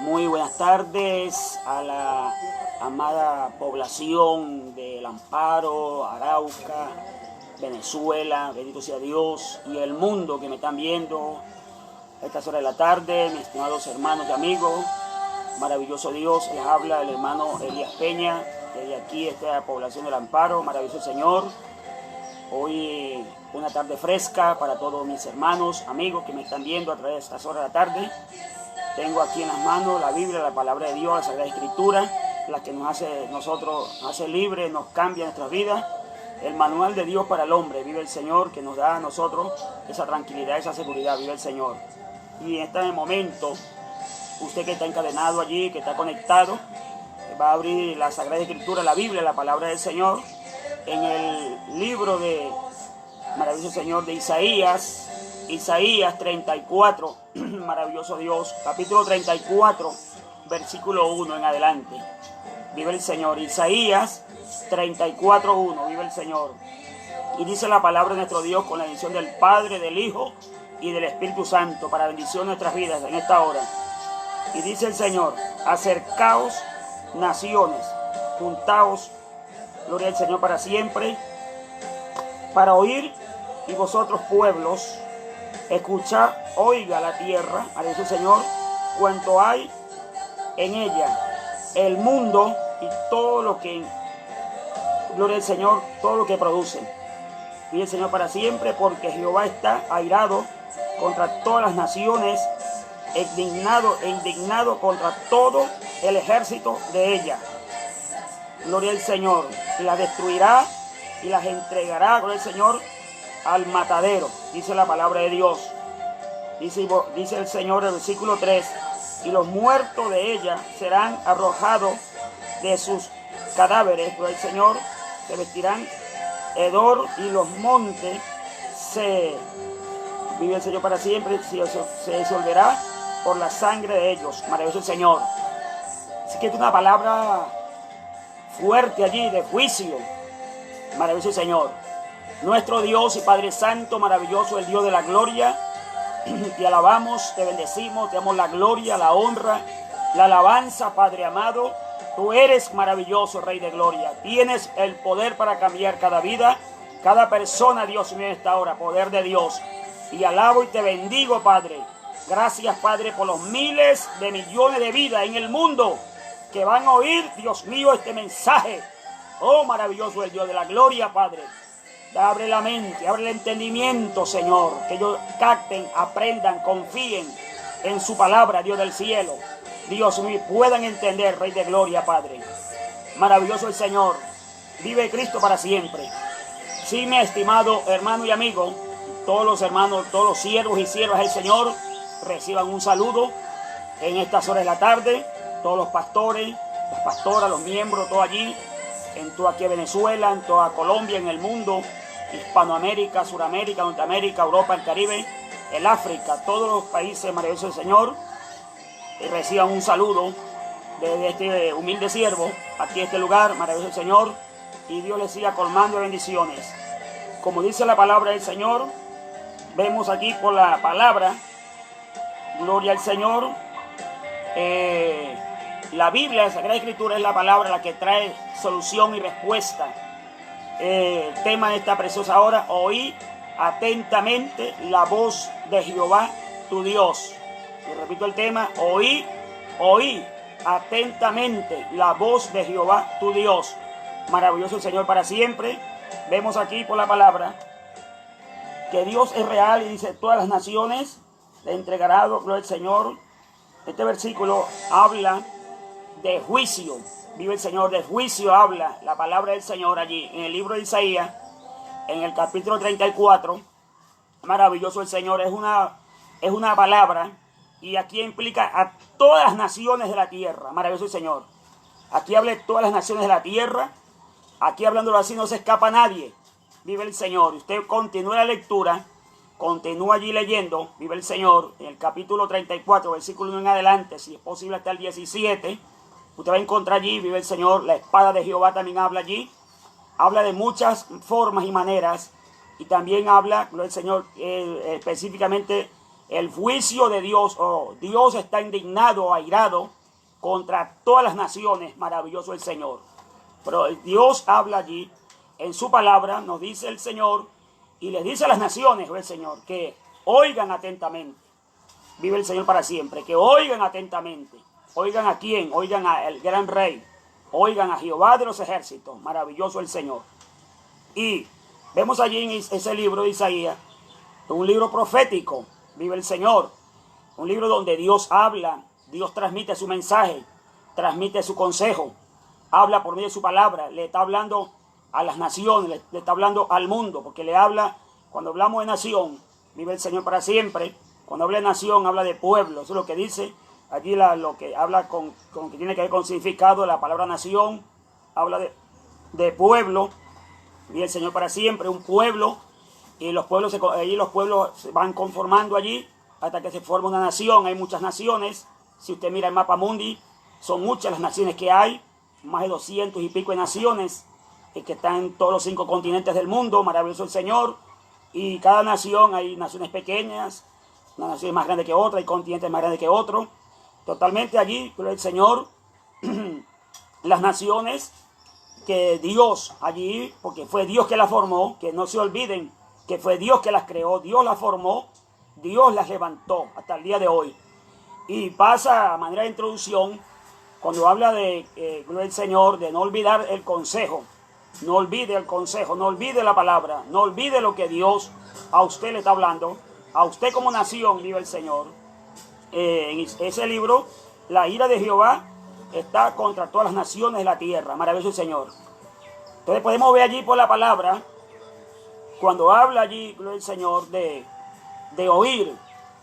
Muy buenas tardes a la amada población del Amparo, Arauca, Venezuela, bendito sea Dios, y el mundo que me están viendo a estas horas de la tarde, mis estimados hermanos y amigos. Maravilloso Dios, les habla el hermano Elías Peña, desde aquí, esta población del Amparo. Maravilloso Señor, hoy una tarde fresca para todos mis hermanos, amigos que me están viendo a través de estas horas de la tarde. Tengo aquí en las manos la Biblia, la palabra de Dios, la Sagrada Escritura, la que nos hace libres, nos cambia nuestras vidas. El manual de Dios para el hombre, vive el Señor, que nos da a nosotros esa tranquilidad, esa seguridad, vive el Señor. Y en este momento, usted que está encadenado allí, que está conectado, va a abrir la Sagrada Escritura, la Biblia, la palabra del Señor, en el libro de maravilloso Señor de Isaías 34, maravilloso Dios, capítulo 34, versículo 1 en adelante. Vive el Señor. Isaías 34, 1, vive el Señor. Y dice la palabra de nuestro Dios con la bendición del Padre, del Hijo y del Espíritu Santo, para bendición de nuestras vidas en esta hora. Y dice el Señor: acercaos naciones, juntaos, gloria al Señor para siempre, para oír, y vosotros pueblos, escuchad, oiga la tierra, a Jesús Señor, cuanto hay en ella, el mundo y todo lo que, gloria al Señor, todo lo que produce. Vive el Señor para siempre, porque Jehová está airado contra todas las naciones, indignado contra todo el ejército de ella. Gloria al Señor, y las destruirá y las entregará, gloria al Señor, al matadero, dice la palabra de Dios. Dice el Señor en el versículo 3: y los muertos de ella serán arrojados de sus cadáveres, gloria al Señor, se vestirán hedor, y los montes vive el Señor para siempre, se disolverá por la sangre de ellos. Maravilloso el Señor. Así que es una palabra fuerte allí de juicio. Maravilloso el Señor. Nuestro Dios y Padre Santo, maravilloso, el Dios de la gloria. Te alabamos, te bendecimos, te damos la gloria, la honra, la alabanza, Padre amado. Tú eres maravilloso, Rey de gloria. Tienes el poder para cambiar cada vida, cada persona, Dios mío, en esta hora. Poder de Dios. Y alabo y te bendigo, Padre. Gracias, Padre, por los miles de millones de vidas en el mundo que van a oír, Dios mío, este mensaje. Oh, maravilloso el Dios de la gloria, Padre. Abre la mente, abre el entendimiento, Señor. Que ellos capten, aprendan, confíen en su palabra, Dios del cielo. Dios mío, puedan entender, Rey de gloria, Padre. Maravilloso el Señor. Vive Cristo para siempre. Sí, mi estimado hermano y amigo, todos los hermanos, todos los siervos y siervas del Señor, reciban un saludo en estas horas de la tarde. Todos los pastores, las pastoras, los miembros, todo allí, en toda aquí Venezuela, en toda Colombia, en el mundo, Hispanoamérica, Suramérica, Norteamérica, Europa, el Caribe, el África, todos los países maravillosos del Señor, reciban un saludo desde este humilde siervo, aquí en este lugar, maravilloso el Señor, y Dios les siga colmando de bendiciones. Como dice la palabra del Señor, vemos aquí por la palabra, gloria al Señor, la Biblia, la Sagrada Escritura, es la palabra la que trae solución y respuesta. El tema de esta preciosa hora: oí atentamente la voz de Jehová tu Dios. Y repito el tema: oí atentamente la voz de Jehová tu Dios. Maravilloso el Señor para siempre. Vemos aquí por la palabra que Dios es real, y dice: todas las naciones le entregará, gloria al Señor. Este versículo habla de juicio. Vive el Señor, de juicio habla la palabra del Señor allí en el libro de Isaías, en el capítulo 34. Maravilloso el Señor, es una palabra, y aquí implica a todas las naciones de la tierra. Maravilloso el Señor. Aquí habla de todas las naciones de la tierra. Aquí, hablándolo así, no se escapa nadie. Vive el Señor. Usted continúa la lectura, continúa allí leyendo, vive el Señor, en el capítulo 34, versículo 1 en adelante, si es posible hasta el 17, usted va a encontrar allí, vive el Señor, la espada de Jehová también habla allí, habla de muchas formas y maneras, y también habla, gloria al Señor, específicamente el juicio de Dios. Oh, Dios está indignado, airado contra todas las naciones. Maravilloso el Señor. Pero Dios habla allí en su palabra, nos dice el Señor, y les dice a las naciones, el Señor, que oigan atentamente. Vive el Señor para siempre. Que oigan atentamente. Oigan a quién, oigan al gran rey. Oigan a Jehová de los ejércitos. Maravilloso el Señor. Y vemos allí en ese libro de Isaías, un libro profético. Vive el Señor. Un libro donde Dios habla, Dios transmite su mensaje, transmite su consejo, habla por medio de su palabra, le está hablando a las naciones, le está hablando al mundo, porque le habla, cuando hablamos de nación, vive el Señor para siempre. Cuando habla de nación, habla de pueblo. Eso es lo que dice allí, lo que habla con que tiene que ver con significado. La palabra nación habla de pueblo. Vive el Señor para siempre, un pueblo. Y los pueblos se van conformando allí hasta que se forma una nación. Hay muchas naciones. Si usted mira el mapa mundi, son muchas las naciones que hay. Más de 200 y pico de naciones que están en todos los 5 continentes del mundo. Maravilloso el Señor. Y cada nación, hay naciones pequeñas, una nación más grande que otra, hay continentes más grandes que otro. Totalmente allí, pero el Señor, las naciones que Dios allí, porque fue Dios que las formó, que no se olviden que fue Dios que las creó, Dios las formó, Dios las levantó hasta el día de hoy. Y pasa a manera de introducción, cuando habla de el Señor, de no olvidar el consejo. No olvide el consejo, no olvide la palabra, no olvide lo que Dios a usted le está hablando, a usted como nación, vive el Señor. En ese libro, la ira de Jehová está contra todas las naciones de la tierra. Maravilloso el Señor. Entonces podemos ver allí por la palabra, cuando habla allí el Señor de oír.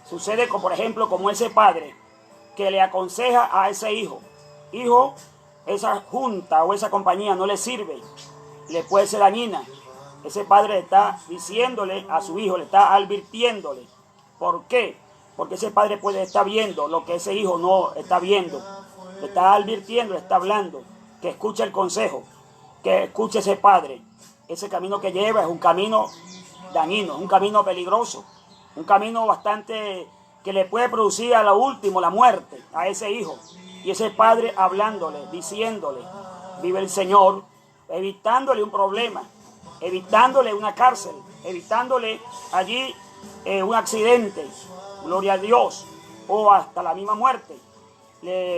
Sucede, por ejemplo, como ese padre que le aconseja a ese hijo. Hijo, esa junta o esa compañía no le sirve, le puede ser dañina. Ese padre está diciéndole a su hijo, le está advirtiéndole. ¿Por qué? Porque ese padre puede estar viendo lo que ese hijo no está viendo. Le está advirtiendo, le está hablando. Que escuche el consejo, que escuche ese padre. Ese camino que lleva es un camino dañino, es un camino peligroso, un camino bastante que le puede producir a lo último la muerte a ese hijo. Y ese padre hablándole, diciéndole, vive el Señor, evitándole un problema, evitándole una cárcel, evitándole allí un accidente, gloria a Dios, o hasta la misma muerte.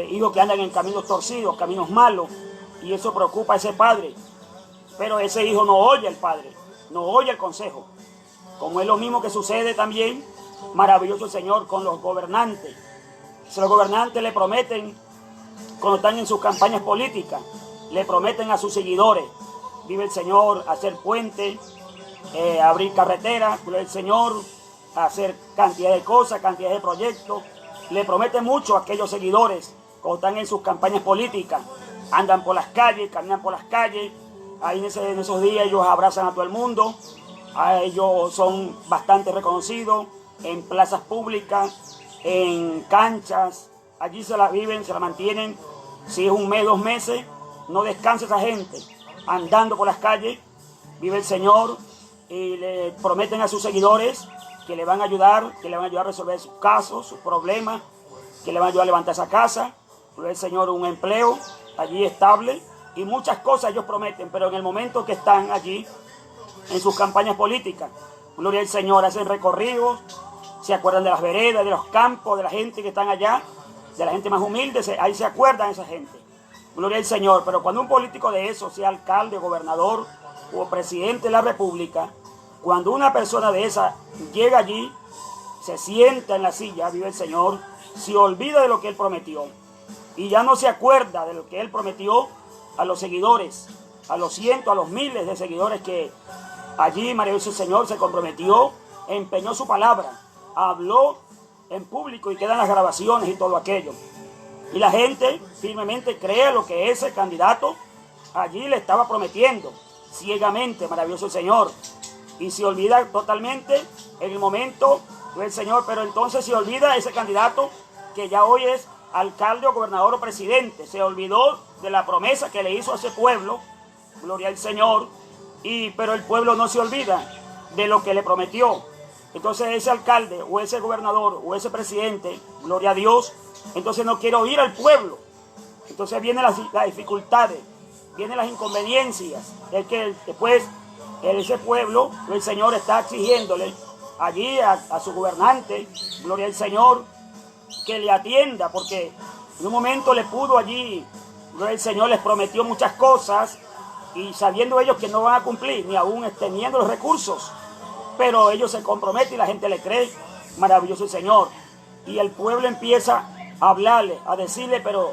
Hijos que andan en caminos torcidos, caminos malos, y eso preocupa a ese padre. Pero ese hijo no oye al padre, no oye el consejo. Como es lo mismo que sucede también, maravilloso el Señor, con los gobernantes. Si los gobernantes le prometen, cuando están en sus campañas políticas, le prometen a sus seguidores, vive el Señor, hacer puentes, abrir carreteras, vive el Señor, hacer cantidad de cosas, cantidad de proyectos. Le prometen mucho a aquellos seguidores cuando están en sus campañas políticas. Andan por las calles, caminan por las calles. Ahí en esos días ellos abrazan a todo el mundo. Ellos son bastante reconocidos en plazas públicas, en canchas. Allí se la viven, se la mantienen. Si es un mes, 2 meses, no descansa esa gente. Andando por las calles, vive el Señor y le prometen a sus seguidores que le van a ayudar, a resolver sus casos, sus problemas, que le van a ayudar a levantar esa casa, vive el Señor un empleo allí estable y muchas cosas ellos prometen, pero en el momento que están allí en sus campañas políticas, gloria al Señor, hacen recorridos, se acuerdan de las veredas, de los campos, de la gente que están allá, de la gente más humilde, ahí se acuerdan esa gente, gloria al Señor. Pero cuando un político de eso, sea alcalde, gobernador o presidente de la república, cuando una persona de esa llega allí, se sienta en la silla, vive el Señor, se olvida de lo que él prometió y ya no se acuerda de lo que él prometió a los seguidores, a los cientos, a los miles de seguidores que allí maravilloso el Señor se comprometió, empeñó su palabra, habló en público y quedan las grabaciones y todo aquello. Y la gente firmemente cree lo que ese candidato allí le estaba prometiendo, ciegamente, maravilloso el Señor. Y se olvida totalmente en el momento del Señor, pero entonces se olvida ese candidato que ya hoy es alcalde o gobernador o presidente. Se olvidó de la promesa que le hizo a ese pueblo, gloria al Señor, pero el pueblo no se olvida de lo que le prometió. Entonces ese alcalde o ese gobernador o ese presidente, gloria a Dios, entonces no quiere oír al pueblo. Entonces vienen las dificultades, vienen las inconveniencias. Es que después ese pueblo, el Señor está exigiéndole allí a su gobernante, gloria al Señor, que le atienda, porque en un momento le pudo allí, gloria al Señor, les prometió muchas cosas y sabiendo ellos que no van a cumplir, ni aún teniendo los recursos, pero ellos se comprometen y la gente le cree. Maravilloso el Señor. Y el pueblo empieza a hablarle, a decirle, pero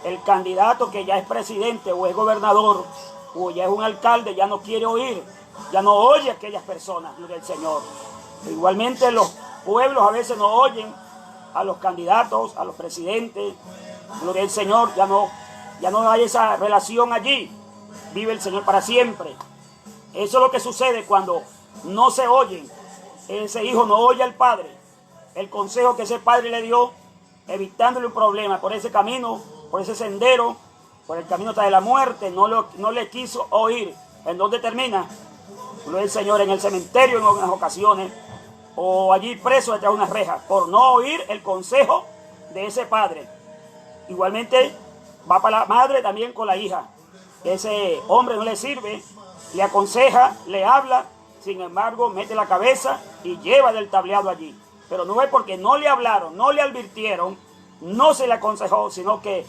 el candidato que ya es presidente o es gobernador o ya es un alcalde ya no quiere oír, ya no oye a aquellas personas, gloria al Señor. Igualmente los pueblos a veces no oyen a los candidatos, a los presidentes, gloria al Señor, ya no hay esa relación allí. Vive el Señor para siempre. Eso es lo que sucede cuando no se oyen. Ese hijo no oye al padre. El consejo que ese padre le dio, evitándole un problema por ese camino, por ese sendero, por el camino hasta de la muerte, no le quiso oír. ¿En dónde termina? Gloria al Señor, en el cementerio en algunas ocasiones, o allí preso detrás de unas rejas, por no oír el consejo de ese padre. Igualmente va para la madre también con la hija. Ese hombre no le sirve, le aconseja, le habla, sin embargo mete la cabeza y lleva del tableado allí. Pero no es porque no le hablaron, no le advirtieron, no se le aconsejó, sino que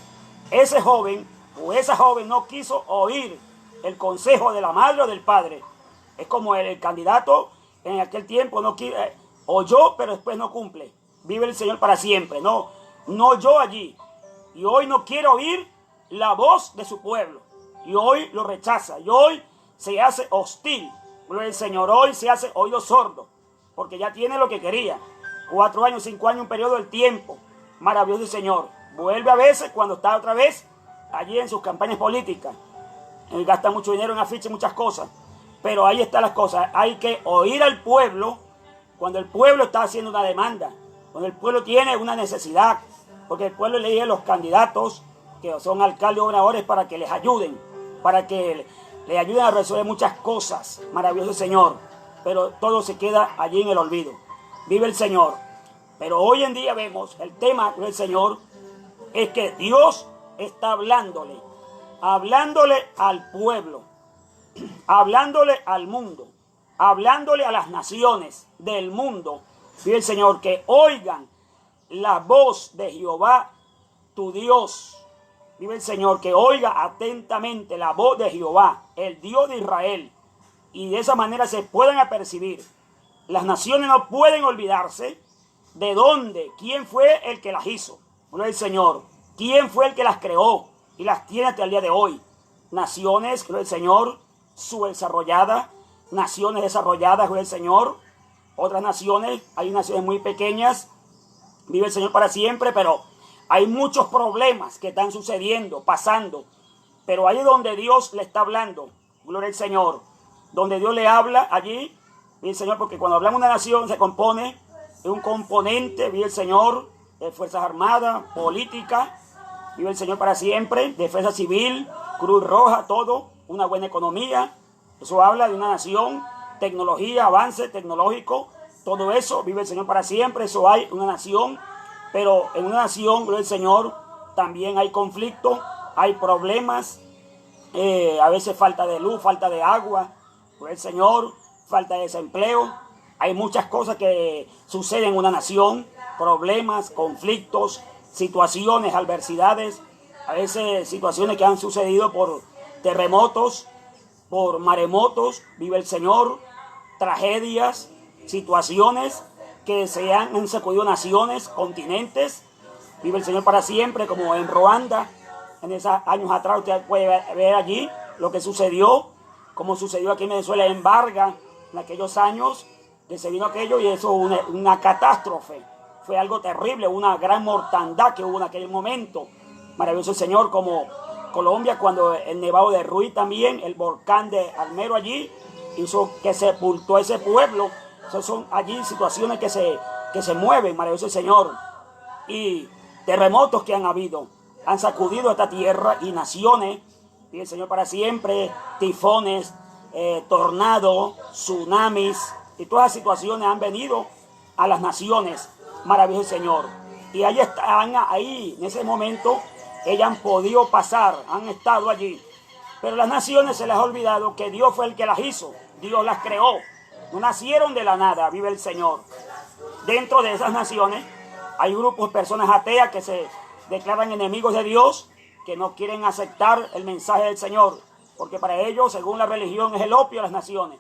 ese joven o esa joven no quiso oír el consejo de la madre o del padre. Es como el candidato en aquel tiempo no oyó, pero después no cumple. Vive el Señor para siempre. No oyó allí. Y hoy no quiere oír la voz de su pueblo. Y hoy lo rechaza. Y hoy se hace hostil. El Señor hoy se hace oído sordo. Porque ya tiene lo que quería. 4 años, 5 años, un periodo del tiempo. Maravilloso el Señor. Vuelve a veces cuando está otra vez allí en sus campañas políticas. Él gasta mucho dinero en afiches, muchas cosas. Pero ahí están las cosas. Hay que oír al pueblo cuando el pueblo está haciendo una demanda. Cuando el pueblo tiene una necesidad. Porque el pueblo elige a los candidatos que son alcaldes o gobernadores para que les ayuden. Para que le ayuden a resolver muchas cosas. Maravilloso el Señor. Pero todo se queda allí en el olvido. Vive el Señor. Pero hoy en día vemos el tema del Señor es que Dios está hablándole al pueblo, hablándole al mundo, hablándole a las naciones del mundo. Vive el Señor, que oigan la voz de Jehová, tu Dios. Vive el Señor, que oiga atentamente la voz de Jehová, el Dios de Israel. Y de esa manera se puedan apercibir. Las naciones no pueden olvidarse de dónde, quién fue el que las hizo. Gloria al Señor. Quién fue el que las creó y las tiene hasta el día de hoy. Naciones, gloria al Señor, subdesarrolladas. Naciones desarrolladas, gloria al Señor. Otras naciones, hay naciones muy pequeñas. Vive el Señor para siempre, pero hay muchos problemas que están sucediendo, pasando. Pero ahí es donde Dios le está hablando. Gloria al Señor. Donde Dios le habla allí. Vive el Señor, porque cuando hablamos de una nación se compone de un componente, vive el Señor, de Fuerzas Armadas, política, vive el Señor para siempre, defensa civil, Cruz Roja, todo, una buena economía. Eso habla de una nación, tecnología, avance tecnológico, todo eso, vive el Señor para siempre, eso hay una nación. Pero en una nación, gloria al Señor, también hay conflicto, hay problemas, a veces falta de luz, falta de agua, gloria al Señor, falta de desempleo. Hay muchas cosas que suceden en una nación, problemas, conflictos, situaciones, adversidades, a veces situaciones que han sucedido por terremotos, por maremotos, vive el Señor, tragedias, situaciones que se han sacudido naciones, continentes, vive el Señor para siempre, como en Ruanda, en esos años atrás usted puede ver allí lo que sucedió, como sucedió aquí en Venezuela, en Vargas, en aquellos años, que se vino aquello y eso una catástrofe. Fue algo terrible, una gran mortandad que hubo en aquel momento. Maravilloso el Señor, como Colombia, cuando el Nevado de Ruiz también, el volcán de Almero allí, hizo que sepultó ese pueblo. Esas son allí situaciones que se mueven, maravilloso el Señor. Y terremotos que han habido, han sacudido esta tierra y naciones. Y el Señor para siempre, tifones, tornados, tsunamis, y todas las situaciones han venido a las naciones, maravilloso Señor. Y ahí están, ahí en ese momento, ellas han podido pasar, han estado allí. Pero las naciones se les ha olvidado que Dios fue el que las hizo, Dios las creó. No nacieron de la nada, vive el Señor. Dentro de esas naciones hay grupos, personas ateas que se declaran enemigos de Dios, que no quieren aceptar el mensaje del Señor, porque para ellos, según la religión, es el opio de las naciones.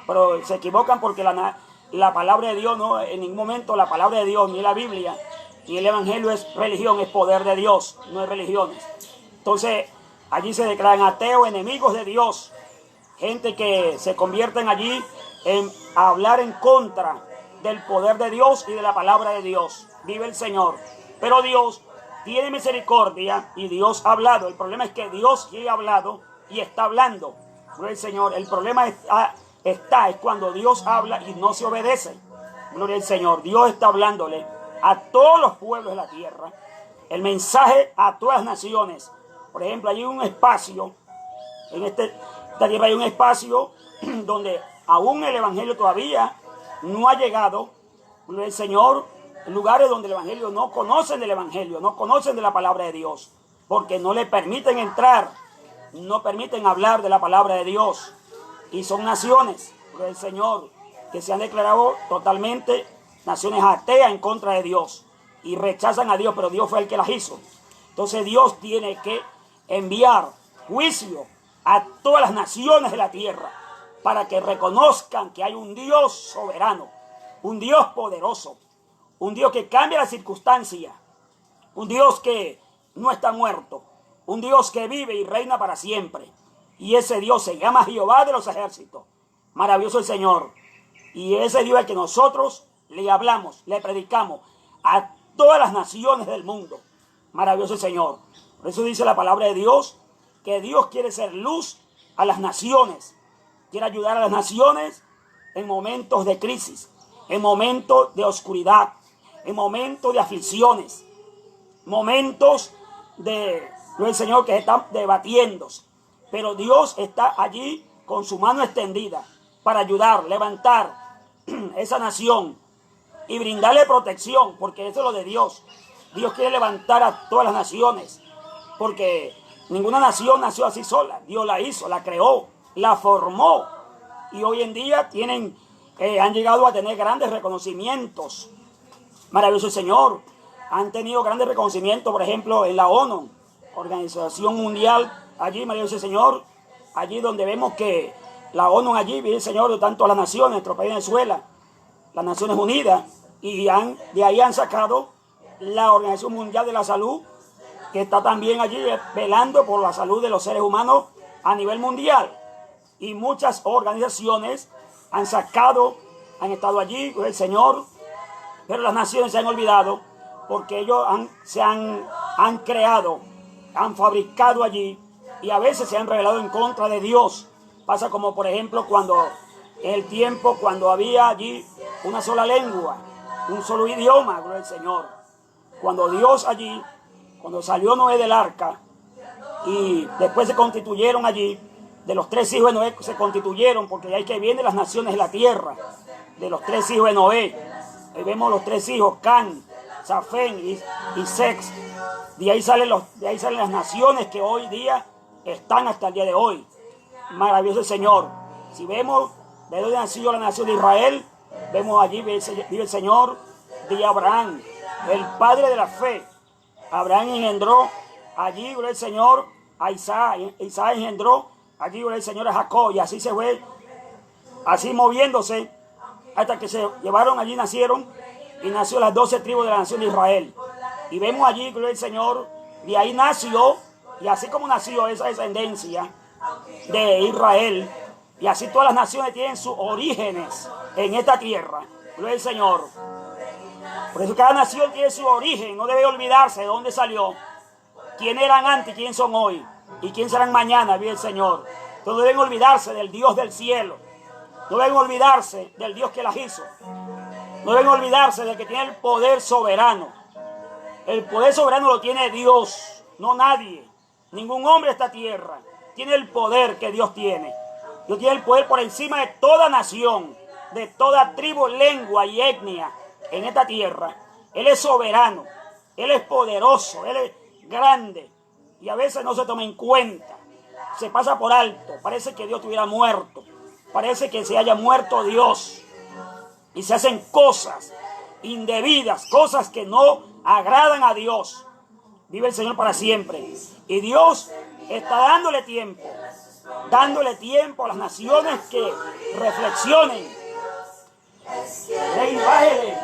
Pero se equivocan porque la palabra de Dios, no, en ningún momento la palabra de Dios, ni la Biblia, ni el Evangelio es religión, es poder de Dios, no es religiones. Entonces, allí se declaran ateos, enemigos de Dios, gente que se convierten allí en hablar en contra del poder de Dios y de la palabra de Dios. Vive el Señor. Pero Dios tiene misericordia y Dios ha hablado. El problema es que Dios sí ha hablado y está hablando. Gloria al Señor. El problema es cuando Dios habla y no se obedece. Gloria al Señor. Dios está hablándole a todos los pueblos de la tierra. El mensaje a todas las naciones. Por ejemplo, hay un espacio, en esta tierra hay un espacio donde aún el Evangelio todavía no ha llegado. Gloria al Señor. Lugares donde el Evangelio no conocen del Evangelio, no conocen de la palabra de Dios, porque no le permiten entrar, no permiten hablar de la palabra de Dios. Y son naciones, gloria al Señor, que se han declarado totalmente naciones ateas en contra de Dios y rechazan a Dios, pero Dios fue el que las hizo. Entonces Dios tiene que enviar juicio a todas las naciones de la tierra para que reconozcan que hay un Dios soberano, un Dios poderoso, un Dios que cambia las circunstancias, un Dios que no está muerto, un Dios que vive y reina para siempre. Y ese Dios se llama Jehová de los ejércitos. Maravilloso el Señor. Y ese Dios es que nosotros le hablamos, le predicamos a todas las naciones del mundo. Maravilloso el Señor. Por eso dice la palabra de Dios, que Dios quiere ser luz a las naciones. Quiere ayudar a las naciones en momentos de crisis, en momentos de oscuridad, en momentos de aflicciones, momentos de el Señor que están debatiéndose. Pero Dios está allí con su mano extendida para ayudar, levantar esa nación y brindarle protección, porque eso es lo de Dios. Dios quiere levantar a todas las naciones, porque ninguna nación nació así sola. Dios la hizo, la creó, la formó, y hoy en día han llegado a tener grandes reconocimientos. Maravilloso el Señor. Han tenido grandes reconocimientos, por ejemplo, en la ONU, Organización Mundial, allí, maravilloso el Señor, allí donde vemos que la ONU allí, vive el Señor, de tanto a las naciones, nuestro país Venezuela, las Naciones Unidas, y de ahí han sacado la Organización Mundial de la Salud, que está también allí velando por la salud de los seres humanos a nivel mundial. Y muchas organizaciones han estado allí, el Señor, pero las naciones se han olvidado porque ellos han creado, han fabricado allí y a veces se han rebelado en contra de Dios. Pasa como por ejemplo en el tiempo cuando había allí una sola lengua, un solo idioma, gloria al Señor. Cuando Dios allí, cuando salió Noé del arca y después se constituyeron allí, de los 3 hijos de Noé se constituyeron, porque de ahí que vienen las naciones de la tierra, de los 3 hijos de Noé. Ahí vemos los 3 hijos, Can, Safén y Sex. De ahí salen las naciones que hoy día están hasta el día de hoy. Maravilloso el Señor. Si vemos de dónde nació la nación de Israel, vemos allí vive el Señor de Abraham, el padre de la fe. Abraham engendró allí, gloria al Señor, a Isaac. Isaac engendró allí, gloria al Señor, a Jacob. Y así se fue, así moviéndose, hasta que se llevaron allí, nacieron, y nació las 12 tribus de la nación de Israel. Y vemos allí, gloria al Señor, y ahí nació, y así como nació esa descendencia de Israel, y así todas las naciones tienen sus orígenes en esta tierra, gloria al Señor. Por eso cada nación tiene su origen, no debe olvidarse de dónde salió, quién eran antes y quién son hoy, y quién serán mañana, vive el Señor. No deben olvidarse del Dios del cielo, no deben olvidarse del Dios que las hizo, no deben olvidarse del que tiene el poder soberano. El poder soberano lo tiene Dios, no nadie, ningún hombre de esta tierra tiene el poder que Dios tiene. Dios tiene el poder por encima de toda nación, de toda tribu, lengua y etnia en esta tierra. Él es soberano, Él es poderoso, Él es grande. Y a veces no se toma en cuenta, se pasa por alto. Parece que Dios estuviera muerto, parece que se haya muerto Dios. Y se hacen cosas indebidas, cosas que no agradan a Dios. Vive el Señor para siempre. Y Dios está dándole tiempo a las naciones que reflexionen. Rey, bájele.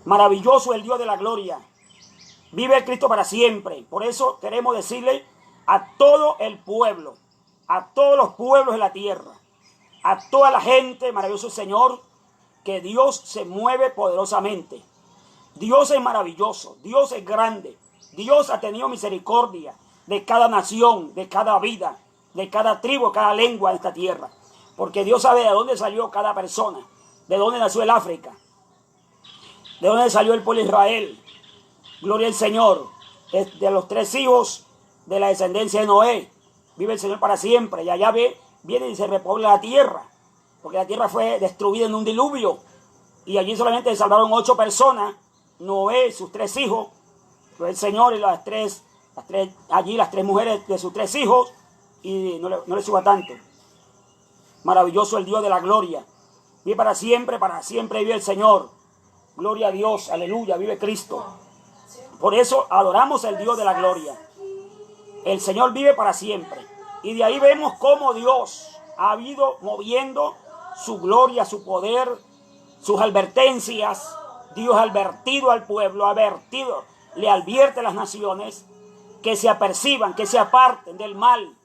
Maravilloso el Dios de la gloria. Vive el Cristo para siempre. Por eso queremos decirle a todo el pueblo, a todos los pueblos de la tierra, a toda la gente, maravilloso Señor, que Dios se mueve poderosamente. Dios es maravilloso, Dios es grande. Dios ha tenido misericordia de cada nación, de cada vida, de cada tribu, cada lengua de esta tierra. Porque Dios sabe de dónde salió cada persona, de dónde nació el África, de dónde salió el pueblo de Israel. Gloria al Señor. De los 3 hijos de la descendencia de Noé. Vive el Señor para siempre. Y allá viene y se repobla la tierra. Porque la tierra fue destruida en un diluvio. Y allí solamente se salvaron 8 personas. Noé, sus 3 hijos. El Señor y las tres mujeres de sus 3 hijos. Y no le suba tanto. Maravilloso el Dios de la gloria. Vive para siempre vive el Señor. Gloria a Dios, aleluya, vive Cristo. Por eso adoramos al Dios de la gloria. El Señor vive para siempre. Y de ahí vemos cómo Dios ha ido moviendo su gloria, su poder, sus advertencias. Dios ha advertido al pueblo, le advierte a las naciones que se aperciban, que se aparten del mal,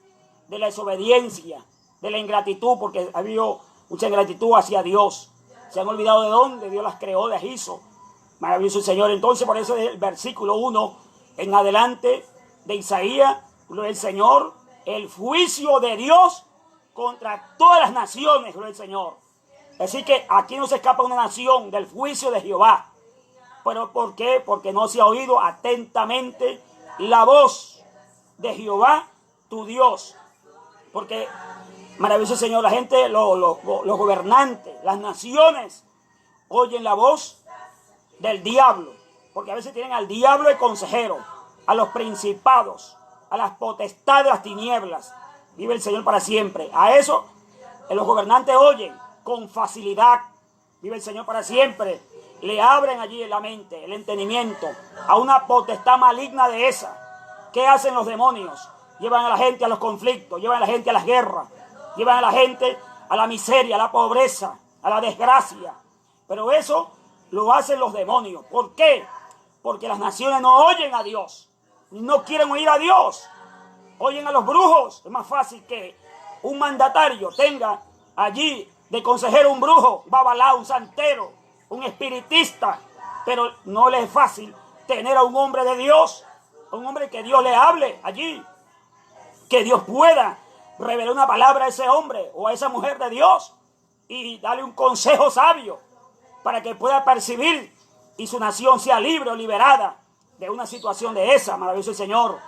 de la desobediencia, de la ingratitud, porque ha habido mucha ingratitud hacia Dios. Se han olvidado de dónde Dios las creó, las hizo. Maravilloso el Señor. Entonces, por eso el versículo 1 en adelante de Isaías, gloria al Señor, el juicio de Dios contra todas las naciones, gloria al Señor. Así que aquí no se escapa una nación del juicio de Jehová. ¿Pero por qué? Porque no se ha oído atentamente la voz de Jehová, tu Dios. Porque, maravilloso Señor, la gente, los gobernantes, las naciones, oyen la voz del diablo, porque a veces tienen al diablo de consejero, a los principados, a las potestades de las tinieblas. Vive el Señor para siempre. A eso los gobernantes oyen con facilidad. Vive el Señor para siempre. Le abren allí la mente, el entendimiento a una potestad maligna de esa. ¿Qué hacen los demonios? Llevan a la gente a los conflictos, llevan a la gente a las guerras, llevan a la gente a la miseria, a la pobreza, a la desgracia. Pero eso lo hacen los demonios. ¿Por qué? Porque las naciones no oyen a Dios. No quieren oír a Dios. Oyen a los brujos. Es más fácil que un mandatario tenga allí de consejero un brujo, babalá, un santero, un espiritista. Pero no le es fácil tener a un hombre de Dios. Un hombre que Dios le hable allí. Que Dios pueda revelar una palabra a ese hombre o a esa mujer de Dios. Y darle un consejo sabio, para que pueda percibir y su nación sea libre o liberada de una situación de esa. Maravilloso el Señor.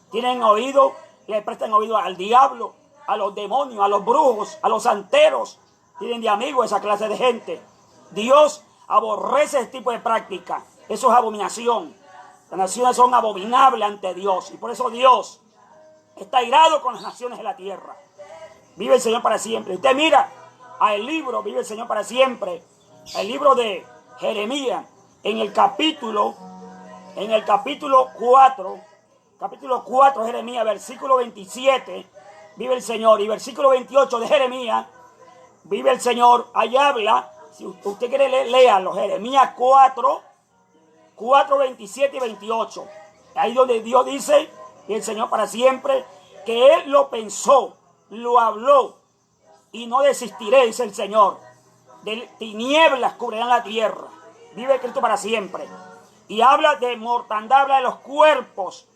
Tienen oído, le prestan oído al diablo, a los demonios, a los brujos, a los santeros. Tienen de amigos esa clase de gente. Dios aborrece ese tipo de práctica. Eso es abominación. Las naciones son abominables ante Dios. Y por eso Dios está airado con las naciones de la tierra. Vive el Señor para siempre. Usted mira al libro, vive el Señor para siempre. El libro de Jeremías, en el capítulo 4, Jeremías, versículo 27, vive el Señor. Y versículo 28 de Jeremías, vive el Señor. Ahí habla, si usted quiere léalo, Jeremías 4, 27 y 28. Ahí donde Dios dice, y el Señor para siempre, que Él lo pensó, lo habló, y no desistiré, dice el Señor. De tinieblas cubrirán la tierra. Vive Cristo para siempre. Y habla de mortandad, habla de los cuerpos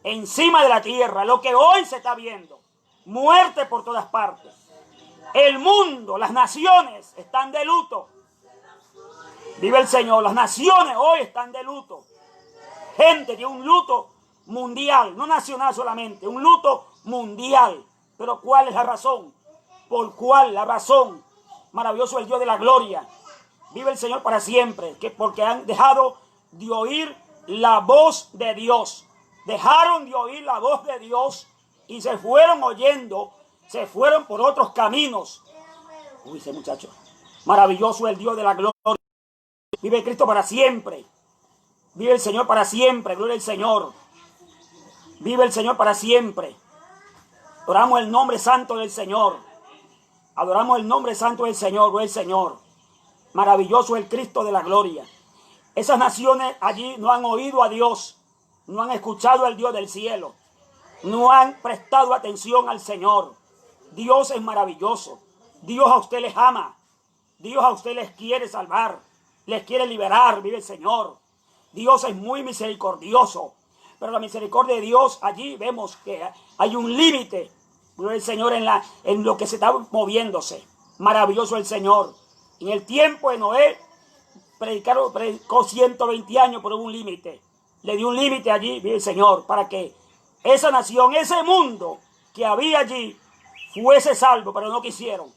encima de la tierra, lo que hoy se está viendo. Muerte por todas partes. El mundo, las naciones están de luto. Vive el Señor. Las naciones hoy están de luto. Gente tiene un luto mundial, no nacional solamente, un luto mundial. Pero ¿cuál es la razón? por cual, la razón, maravilloso el Dios de la gloria. Vive el Señor para siempre, porque han dejado de oír la voz de Dios. Dejaron de oír la voz de Dios y se fueron oyendo, se fueron por otros caminos. Uy, ese muchacho. Maravilloso el Dios de la gloria. Vive Cristo para siempre. Vive el Señor para siempre. Gloria al Señor. Vive el Señor para siempre. Adoramos el nombre santo del Señor. Adoramos el nombre santo del Señor. Gloria al Señor. Maravilloso el Cristo de la gloria. Esas naciones allí no han oído a Dios. No han escuchado al Dios del cielo. No han prestado atención al Señor. Dios es maravilloso. Dios a usted les ama. Dios a usted les quiere salvar. Les quiere liberar. Vive el Señor. Dios es muy misericordioso. Pero la misericordia de Dios, allí vemos que hay un límite. Vive el Señor en lo que se está moviéndose. Maravilloso el Señor. En el tiempo de Noé, predicó 120 años, pero hubo un límite. Le dio un límite allí, vive el Señor, para que esa nación, ese mundo que había allí, fuese salvo, pero no quisieron.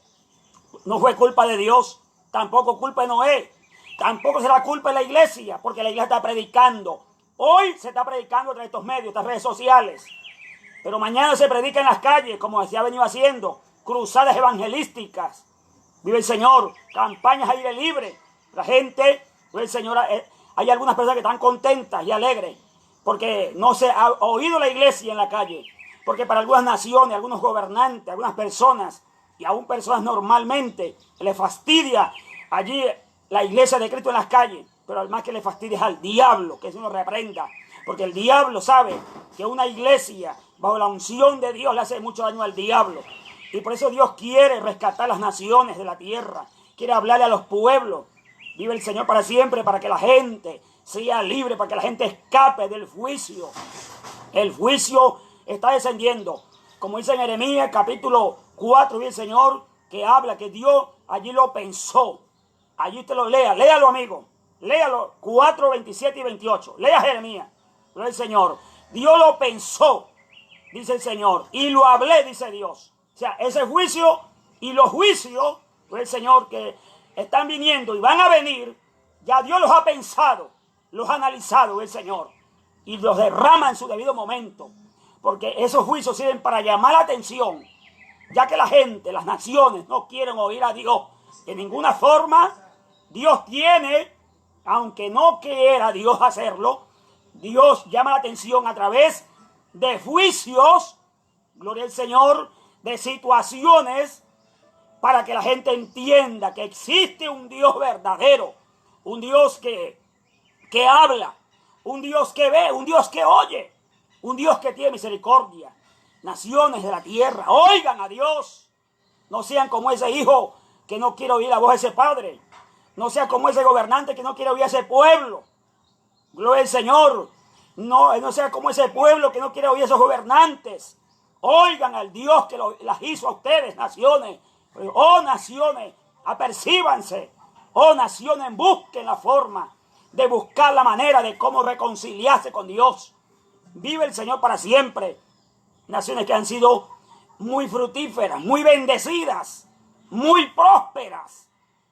No fue culpa de Dios, tampoco culpa de Noé, tampoco será culpa de la iglesia, porque la iglesia está predicando. Hoy se está predicando entre estos medios, estas redes sociales, pero mañana se predica en las calles, como se ha venido haciendo, cruzadas evangelísticas. Vive el Señor, campañas al aire libre. La gente, vive el Señor, hay algunas personas que están contentas y alegres porque no se ha oído la iglesia en la calle. Porque para algunas naciones, algunos gobernantes, algunas personas y aún personas normalmente les fastidia allí la iglesia de Cristo en las calles. Pero al más que le fastidia es al diablo, que eso lo reprenda. Porque el diablo sabe que una iglesia bajo la unción de Dios le hace mucho daño al diablo. Y por eso Dios quiere rescatar las naciones de la tierra. Quiere hablarle a los pueblos. Vive el Señor para siempre, para que la gente sea libre, para que la gente escape del juicio. El juicio está descendiendo. Como dice en Jeremías capítulo 4, vive el Señor que habla, que Dios allí lo pensó. Allí te lo lea, léalo amigo. Léalo 4, 27 y 28. Lea Jeremías. Gloria al Señor. Dios lo pensó, dice el Señor. Y lo hablé, dice Dios. O sea, ese juicio y los juicios del Señor que están viniendo y van a venir, ya Dios los ha pensado, los ha analizado el Señor y los derrama en su debido momento, porque esos juicios sirven para llamar la atención, ya que la gente, las naciones no quieren oír a Dios de ninguna forma. Dios tiene, aunque no quiera Dios hacerlo, Dios llama la atención a través de juicios, gloria al Señor, de situaciones, para que la gente entienda que existe un Dios verdadero, un Dios que habla, un Dios que ve, un Dios que oye, un Dios que tiene misericordia. Naciones de la tierra, oigan a Dios. No sean como ese hijo que no quiere oír la voz de ese padre. No sean como ese gobernante que no quiere oír a ese pueblo. Gloria al Señor. No sea como ese pueblo que no quiere oír a esos gobernantes. Oigan al Dios que las hizo a ustedes, naciones. Oh, naciones, apercíbanse. Oh, naciones, busquen la forma de buscar la manera de cómo reconciliarse con Dios. Vive el Señor para siempre. Naciones que han sido muy fructíferas, muy bendecidas, muy prósperas.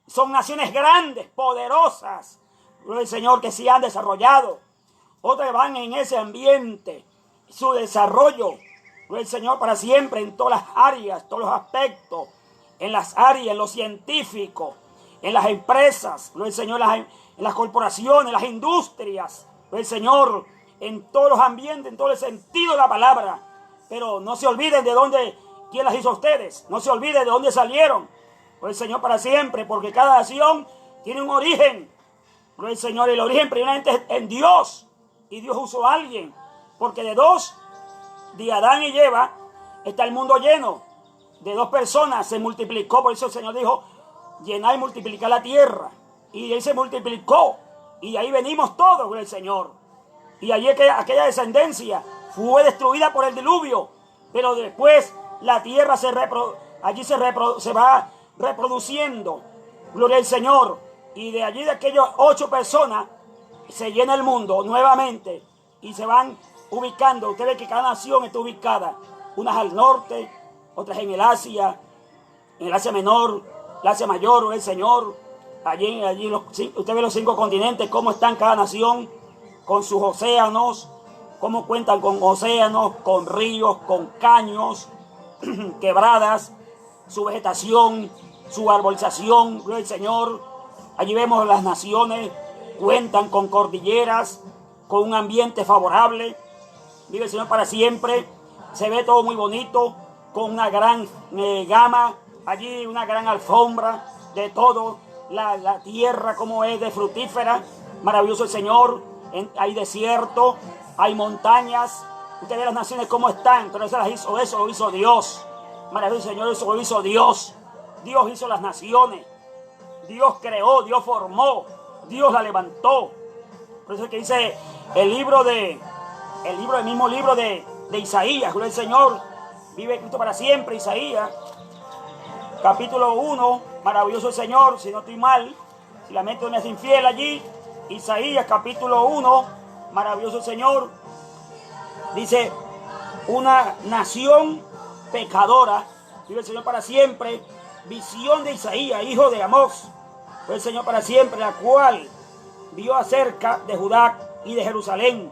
Son naciones grandes, poderosas. El Señor que se han desarrollado. Otras van en ese ambiente, su desarrollo. El Señor para siempre en todas las áreas, todos los aspectos. En las áreas, en lo científico, en las empresas. El Señor en las corporaciones, en las industrias. El Señor en todos los ambientes, en todo el sentido de la palabra. Pero no se olviden de dónde, quién las hizo a ustedes. No se olviden de dónde salieron. El Señor para siempre, porque cada nación tiene un origen. El Señor, el origen primeramente es en Dios. Y Dios usó a alguien. Porque de Adán y Eva, está el mundo lleno. De dos personas se multiplicó. Por eso el Señor dijo, llenar y multiplicar la tierra. Y Él se multiplicó. Y ahí venimos todos con el Señor. Y allí aquella descendencia fue destruida por el diluvio. Pero después la tierra se va reproduciendo. Gloria al Señor. Y de allí, de aquellas 8 personas, se llena el mundo nuevamente. Y se van ubicando. Usted ve que cada nación está ubicada. Unas al norte, otras en el Asia, en el Asia Menor, el Asia Mayor, el Señor. Allí usted ve los 5 continentes, cómo están cada nación con sus océanos, cómo cuentan con océanos, con ríos, con caños, quebradas, su vegetación, su arbolización, gloria al Señor. Allí vemos las naciones, cuentan con cordilleras, con un ambiente favorable. Vive el Señor para siempre. Se ve todo muy bonito, con una gran gama, allí una gran alfombra de todo. La tierra como es de fructífera. Maravilloso el Señor. Hay desierto, hay montañas. Usted ve las naciones cómo están, pero eso lo hizo Dios. Maravilloso Señor, eso lo hizo Dios. Dios hizo las naciones. Dios creó, Dios formó, Dios la levantó. Por eso es que dice el mismo libro de Isaías, gloria al Señor, vive Cristo para siempre. Isaías, capítulo 1, maravilloso el Señor, si no estoy mal, si la mente me es infiel allí. Isaías, capítulo 1, maravilloso el Señor, dice: una nación pecadora, vive el Señor para siempre. Visión de Isaías, hijo de Amós, fue el Señor para siempre, la cual vio acerca de Judá y de Jerusalén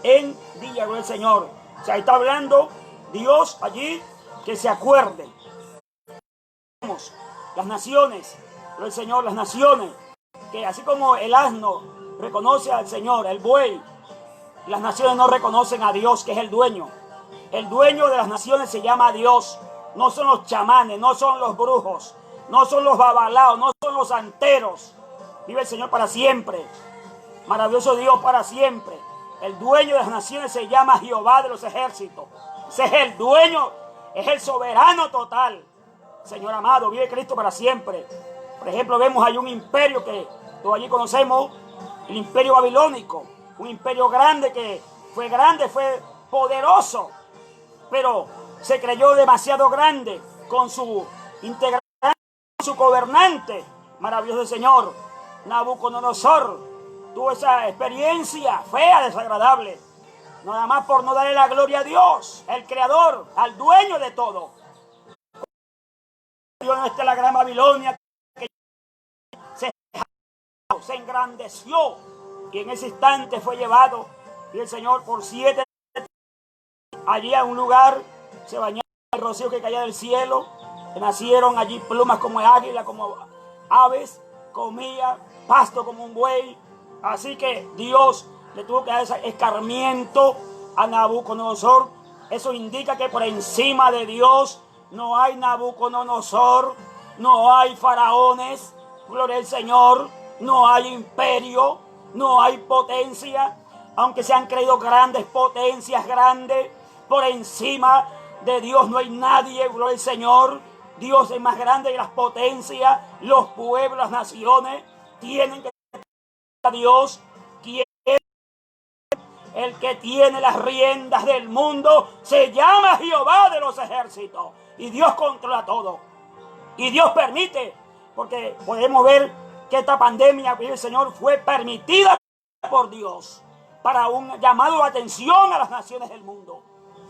en día del Señor. O sea, está hablando Dios allí, que se acuerden. Las naciones, el Señor, las naciones, que así como el asno reconoce al Señor, el buey, las naciones no reconocen a Dios, que es el dueño. El dueño de las naciones se llama Dios. No son los chamanes, no son los brujos, no son los babalaos, no son los santeros. Vive el Señor para siempre. Maravilloso Dios para siempre. El dueño de las naciones se llama Jehová de los ejércitos. Ese es el dueño, es el soberano total. Señor amado, vive Cristo para siempre. Por ejemplo, vemos hay un imperio que todos allí conocemos, el imperio babilónico. Un imperio grande, fue poderoso, pero se creyó demasiado grande con su integración, con su gobernante. Maravilloso el Señor. Nabucodonosor tuvo esa experiencia fea, desagradable, nada más por no darle la gloria a Dios, el creador, al dueño de todo. Dios no está la gran Babilonia, que se engrandeció y en ese instante fue llevado, y el Señor por 7 allí a un lugar, se bañaba el rocío que caía del cielo, nacieron allí plumas como el águila, como aves, comía pasto como un buey. Así que Dios le tuvo que dar ese escarmiento a Nabucodonosor. Eso indica que por encima de Dios no hay Nabucodonosor, no hay faraones, gloria al Señor, no hay imperio, no hay potencia, aunque se han creído grandes potencias, grandes, por encima de Dios no hay nadie, gloria al Señor. Dios es más grande que las potencias, los pueblos, las naciones tienen que a Dios, quien es el que tiene las riendas del mundo, se llama Jehová de los ejércitos, y Dios controla todo, y Dios permite, porque podemos ver que esta pandemia, el Señor, fue permitida por Dios para un llamado de atención a las naciones del mundo.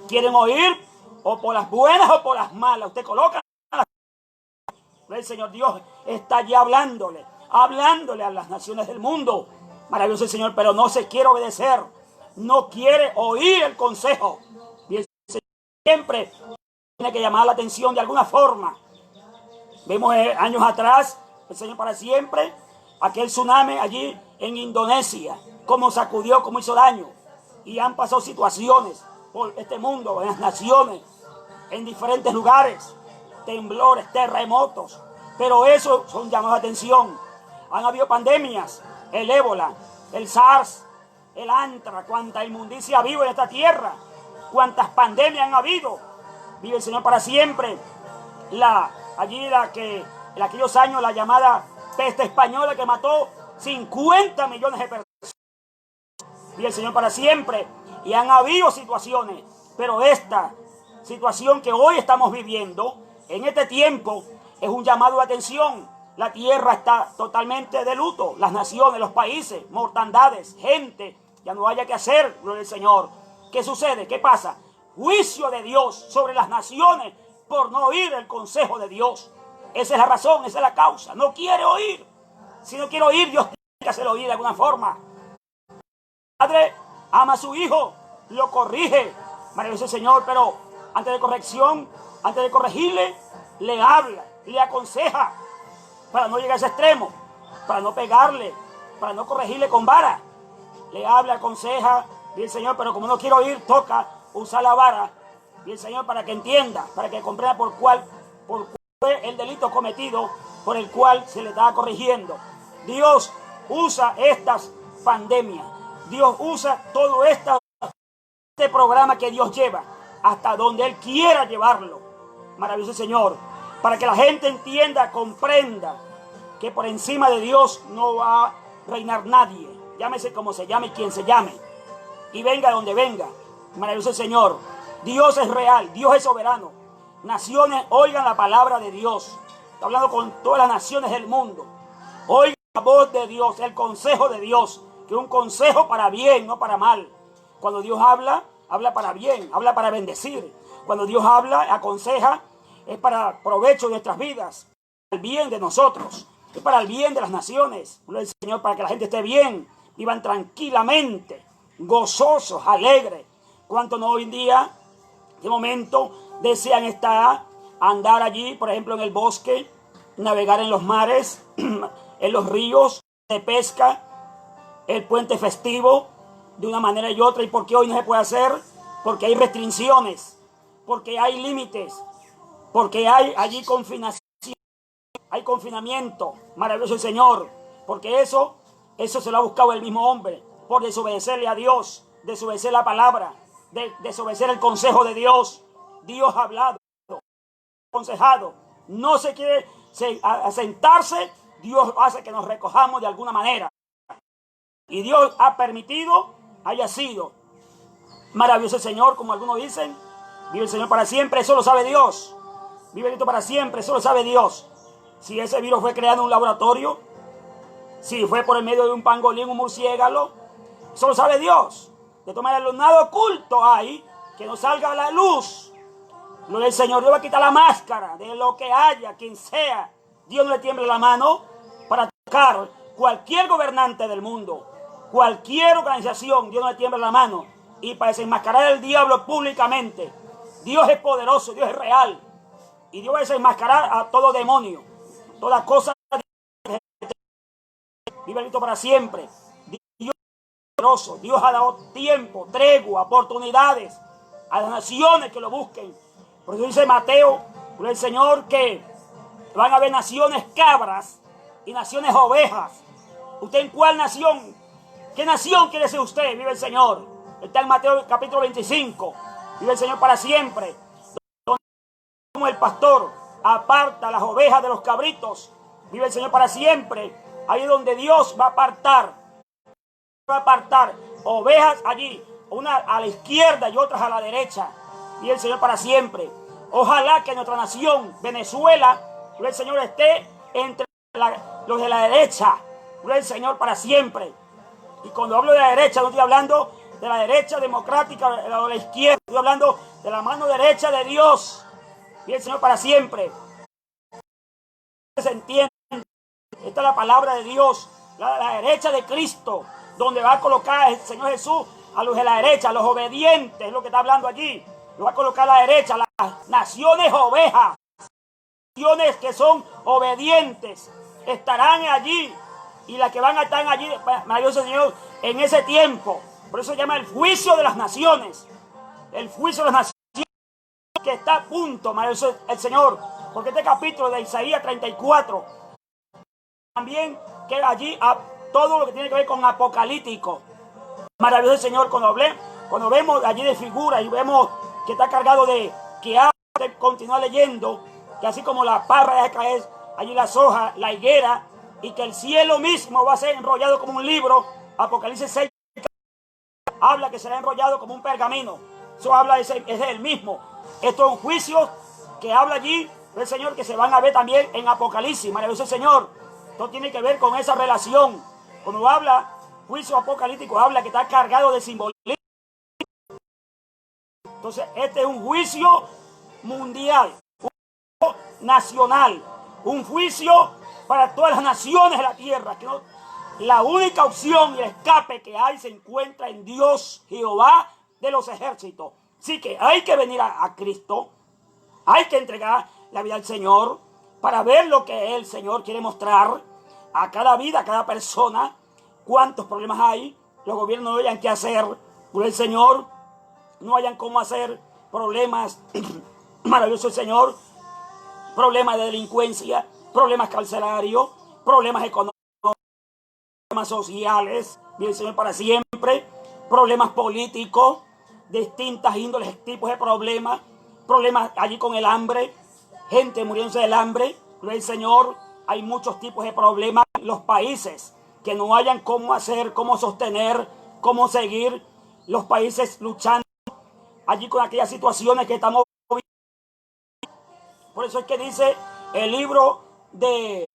¿Quieren oír? O por las buenas o por las malas. Usted coloca el Señor Dios está ya hablándole a las naciones del mundo. Maravilloso el Señor, pero no se quiere obedecer, no quiere oír el consejo. Y el Señor siempre tiene que llamar la atención de alguna forma. Vemos años atrás, el Señor para siempre, aquel tsunami allí en Indonesia, cómo sacudió, cómo hizo daño. Y han pasado situaciones por este mundo, en las naciones, en diferentes lugares, temblores, terremotos, pero eso son llamados de atención. Han habido pandemias, el ébola, el SARS, el antra, cuánta inmundicia ha habido en esta tierra, cuántas pandemias han habido. Vive el Señor para siempre. En aquellos años la llamada peste española que mató 50 millones de personas. Vive el Señor para siempre. Y han habido situaciones, pero esta situación que hoy estamos viviendo, en este tiempo, es un llamado de atención. La tierra está totalmente de luto, las naciones, los países, mortandades, gente, ya no haya que hacer, gloria al Señor. ¿Qué sucede? ¿Qué pasa? Juicio de Dios sobre las naciones por no oír el consejo de Dios. Esa es la razón, esa es la causa. No quiere oír. Si no quiere oír, Dios tiene que hacerlo oír de alguna forma. El padre ama a su hijo, lo corrige. Maravilloso Señor, pero antes de corrección, antes de corregirle, le habla, le aconseja, para no llegar a ese extremo, para no pegarle, para no corregirle con vara. Le habla, aconseja, y el Señor, pero como no quiere oír, toca usar la vara, y el Señor para que entienda, para que comprenda por cuál fue el delito cometido, por el cual se le estaba corrigiendo. Dios usa estas pandemias, Dios usa todo este programa que Dios lleva, hasta donde Él quiera llevarlo. Maravilloso Señor, para que la gente entienda, comprenda que por encima de Dios no va a reinar nadie, llámese como se llame, quien se llame, y venga donde venga. Maravilloso Señor, Dios es real, Dios es soberano. Naciones, oigan la palabra de Dios. Está hablando con todas las naciones del mundo. Oigan la voz de Dios, el consejo de Dios, que es un consejo para bien, no para mal. Cuando Dios habla, habla para bien, habla para bendecir. Cuando Dios habla, aconseja, es para provecho de nuestras vidas, para el bien de nosotros, es para el bien de las naciones. El Señor, para que la gente esté bien, vivan tranquilamente, gozosos, alegres. ¿Cuánto no hoy en día, de momento, desean andar allí, por ejemplo, en el bosque, navegar en los mares, en los ríos de pesca, el puente festivo, de una manera y otra? ¿Y por qué hoy no se puede hacer? Porque hay restricciones, porque hay límites, porque hay allí confinación, hay confinamiento. Maravilloso el Señor, porque eso se lo ha buscado el mismo hombre, por desobedecerle a Dios, desobedecer la palabra, desobedecer el consejo de Dios. Dios ha hablado, aconsejado, no se quiere sentarse, Dios hace que nos recojamos de alguna manera. Y Dios ha permitido, haya sido. Maravilloso el Señor, como algunos dicen, vive el Señor para siempre, eso lo sabe Dios. Vive Cristo para siempre, eso lo sabe Dios. Si ese virus fue creado en un laboratorio, si fue por el medio de un pangolín, un murciélago, eso lo sabe Dios. De todas maneras, nada oculto hay que no salga a la luz. Lo del Señor, Dios va a quitar la máscara de lo que haya, quien sea. Dios no le tiemble la mano para tocar cualquier gobernante del mundo, cualquier organización. Dios no le tiembla la mano. Y para desenmascarar al diablo públicamente. Dios es poderoso, Dios es real. Y Dios va a desenmascarar a todo demonio, toda cosa. Vive Cristo para siempre. Dios es poderoso. Dios ha dado tiempo, tregua, oportunidades a las naciones que lo busquen. Por eso dice Mateo, por el Señor, que van a haber naciones cabras y naciones ovejas. ¿Usted en cuál nación? ¿Qué nación quiere ser usted? Vive el Señor. Está en Mateo capítulo 25. Vive el Señor para siempre. Como el pastor aparta las ovejas de los cabritos. Vive el Señor para siempre. Ahí es donde Dios va a apartar. Va a apartar ovejas allí. Una a la izquierda y otras a la derecha. Y el Señor para siempre. Ojalá que nuestra nación, Venezuela, el Señor esté entre los de la derecha. El Señor para siempre. Y cuando hablo de la derecha, no estoy hablando de la derecha democrática o de la izquierda. Estoy hablando de la mano derecha de Dios. Y el Señor para siempre. Se entiende. Esta es la palabra de Dios. La derecha de Cristo. Donde va a colocar el Señor Jesús a los de la derecha, a los obedientes. Es lo que está hablando allí. Lo va a colocar a la derecha, las naciones ovejas, naciones que son obedientes, estarán allí, y las que van a estar allí, maravilloso Señor, en ese tiempo. Por eso se llama el juicio de las naciones, el juicio de las naciones que está a punto, maravilloso el Señor, porque este capítulo de Isaías 34, también que allí a todo lo que tiene que ver con apocalíptico. Maravilloso Señor, cuando vemos allí de figura y vemos que está cargado de que continúa leyendo, que así como la parra deja caer allí las hojas, la higuera, y que el cielo mismo va a ser enrollado como un libro. Apocalipsis 6 habla que será enrollado como un pergamino. Eso habla es el mismo. Estos son juicios que habla allí el Señor, que se van a ver también en Apocalipsis. Maravilloso Señor. Esto tiene que ver con esa relación. Cuando habla juicio apocalíptico, habla que está cargado de simbolismo. Entonces, este es un juicio mundial, un juicio nacional, un juicio para todas las naciones de la tierra. Que no, la única opción y el escape que hay se encuentra en Dios, Jehová de los ejércitos. Así que hay que venir a Cristo, hay que entregar la vida al Señor para ver lo que el Señor quiere mostrar a cada vida, a cada persona, cuántos problemas hay, los gobiernos no hayan qué hacer por el Señor, no hayan cómo hacer, problemas, maravilloso el Señor, problemas de delincuencia, problemas carcelarios, problemas económicos, problemas sociales, vive el Señor para siempre, problemas políticos, distintas índoles, tipos de problemas allí con el hambre, gente muriéndose del hambre, el Señor, hay muchos tipos de problemas, los países que no hayan cómo hacer, cómo sostener, cómo seguir, los países luchando allí con aquellas situaciones que estamos viviendo. Por eso es que dice el libro de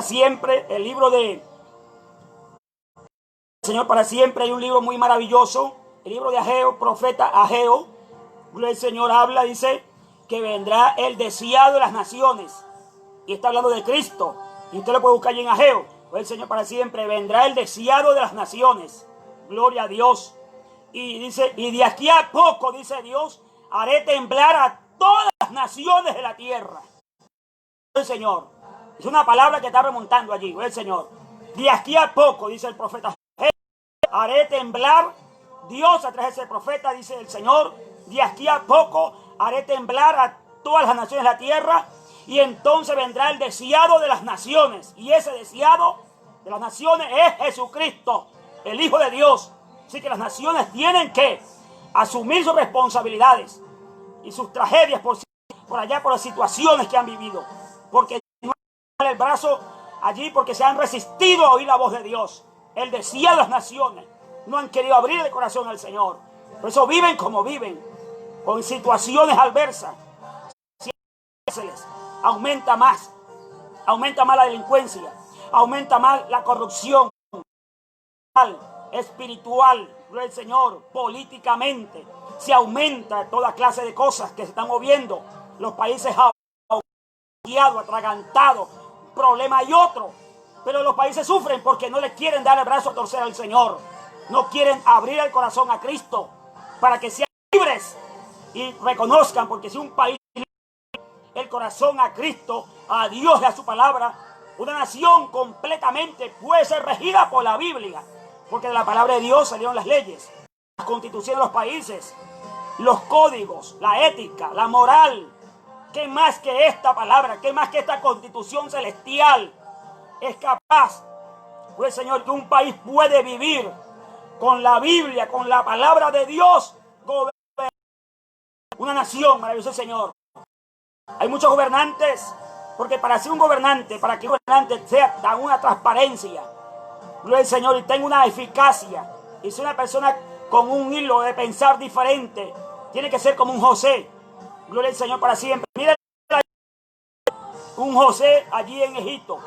siempre, el libro de Señor para siempre, hay un libro muy maravilloso, el libro de Ageo, profeta Ageo, el Señor habla, dice que vendrá el deseado de las naciones, y está hablando de Cristo, y usted lo puede buscar allí en Ageo, el Señor para siempre, vendrá el deseado de las naciones, gloria a Dios, y dice, y de aquí a poco, dice Dios, haré temblar a todas las naciones de la tierra. El Señor, es una palabra que está remontando allí, el Señor, de aquí a poco, dice el profeta, haré temblar, Dios a través de ese profeta, dice el Señor, de aquí a poco haré temblar a todas las naciones de la tierra, y entonces vendrá el deseado de las naciones, y ese deseado de las naciones es Jesucristo, el Hijo de Dios. Así que las naciones tienen que asumir sus responsabilidades y sus tragedias por allá, por las situaciones que han vivido, porque no han el brazo allí, porque se han resistido a oír la voz de Dios. El deseado de las naciones no han querido abrir el corazón al Señor, por eso viven como viven, con situaciones adversas. Aumenta más la delincuencia, aumenta más la corrupción espiritual, el Señor, políticamente, se aumenta clase de cosas que se están moviendo, los países atragantados, problema y otro, pero los países sufren porque no le quieren dar el brazo a torcer al Señor, no quieren abrir el corazón a Cristo para que sean libres y reconozcan, porque si un país el corazón a Cristo, a Dios y a su palabra, una nación completamente puede ser regida por la Biblia, porque de la palabra de Dios salieron las leyes, las constituciones de los países, los códigos, la ética, la moral. ¿Qué más que esta palabra, qué más que esta constitución celestial es capaz, pues Señor, que un país puede vivir con la Biblia, con la palabra de Dios, gobernar una nación, maravilloso Señor? Hay muchos gobernantes, porque para ser un gobernante, para que un gobernante tenga una transparencia, gloria al Señor, y tenga una eficacia, y sea una persona con un hilo de pensar diferente, tiene que ser como un José, gloria al Señor para siempre. Mira, un José allí en Egipto,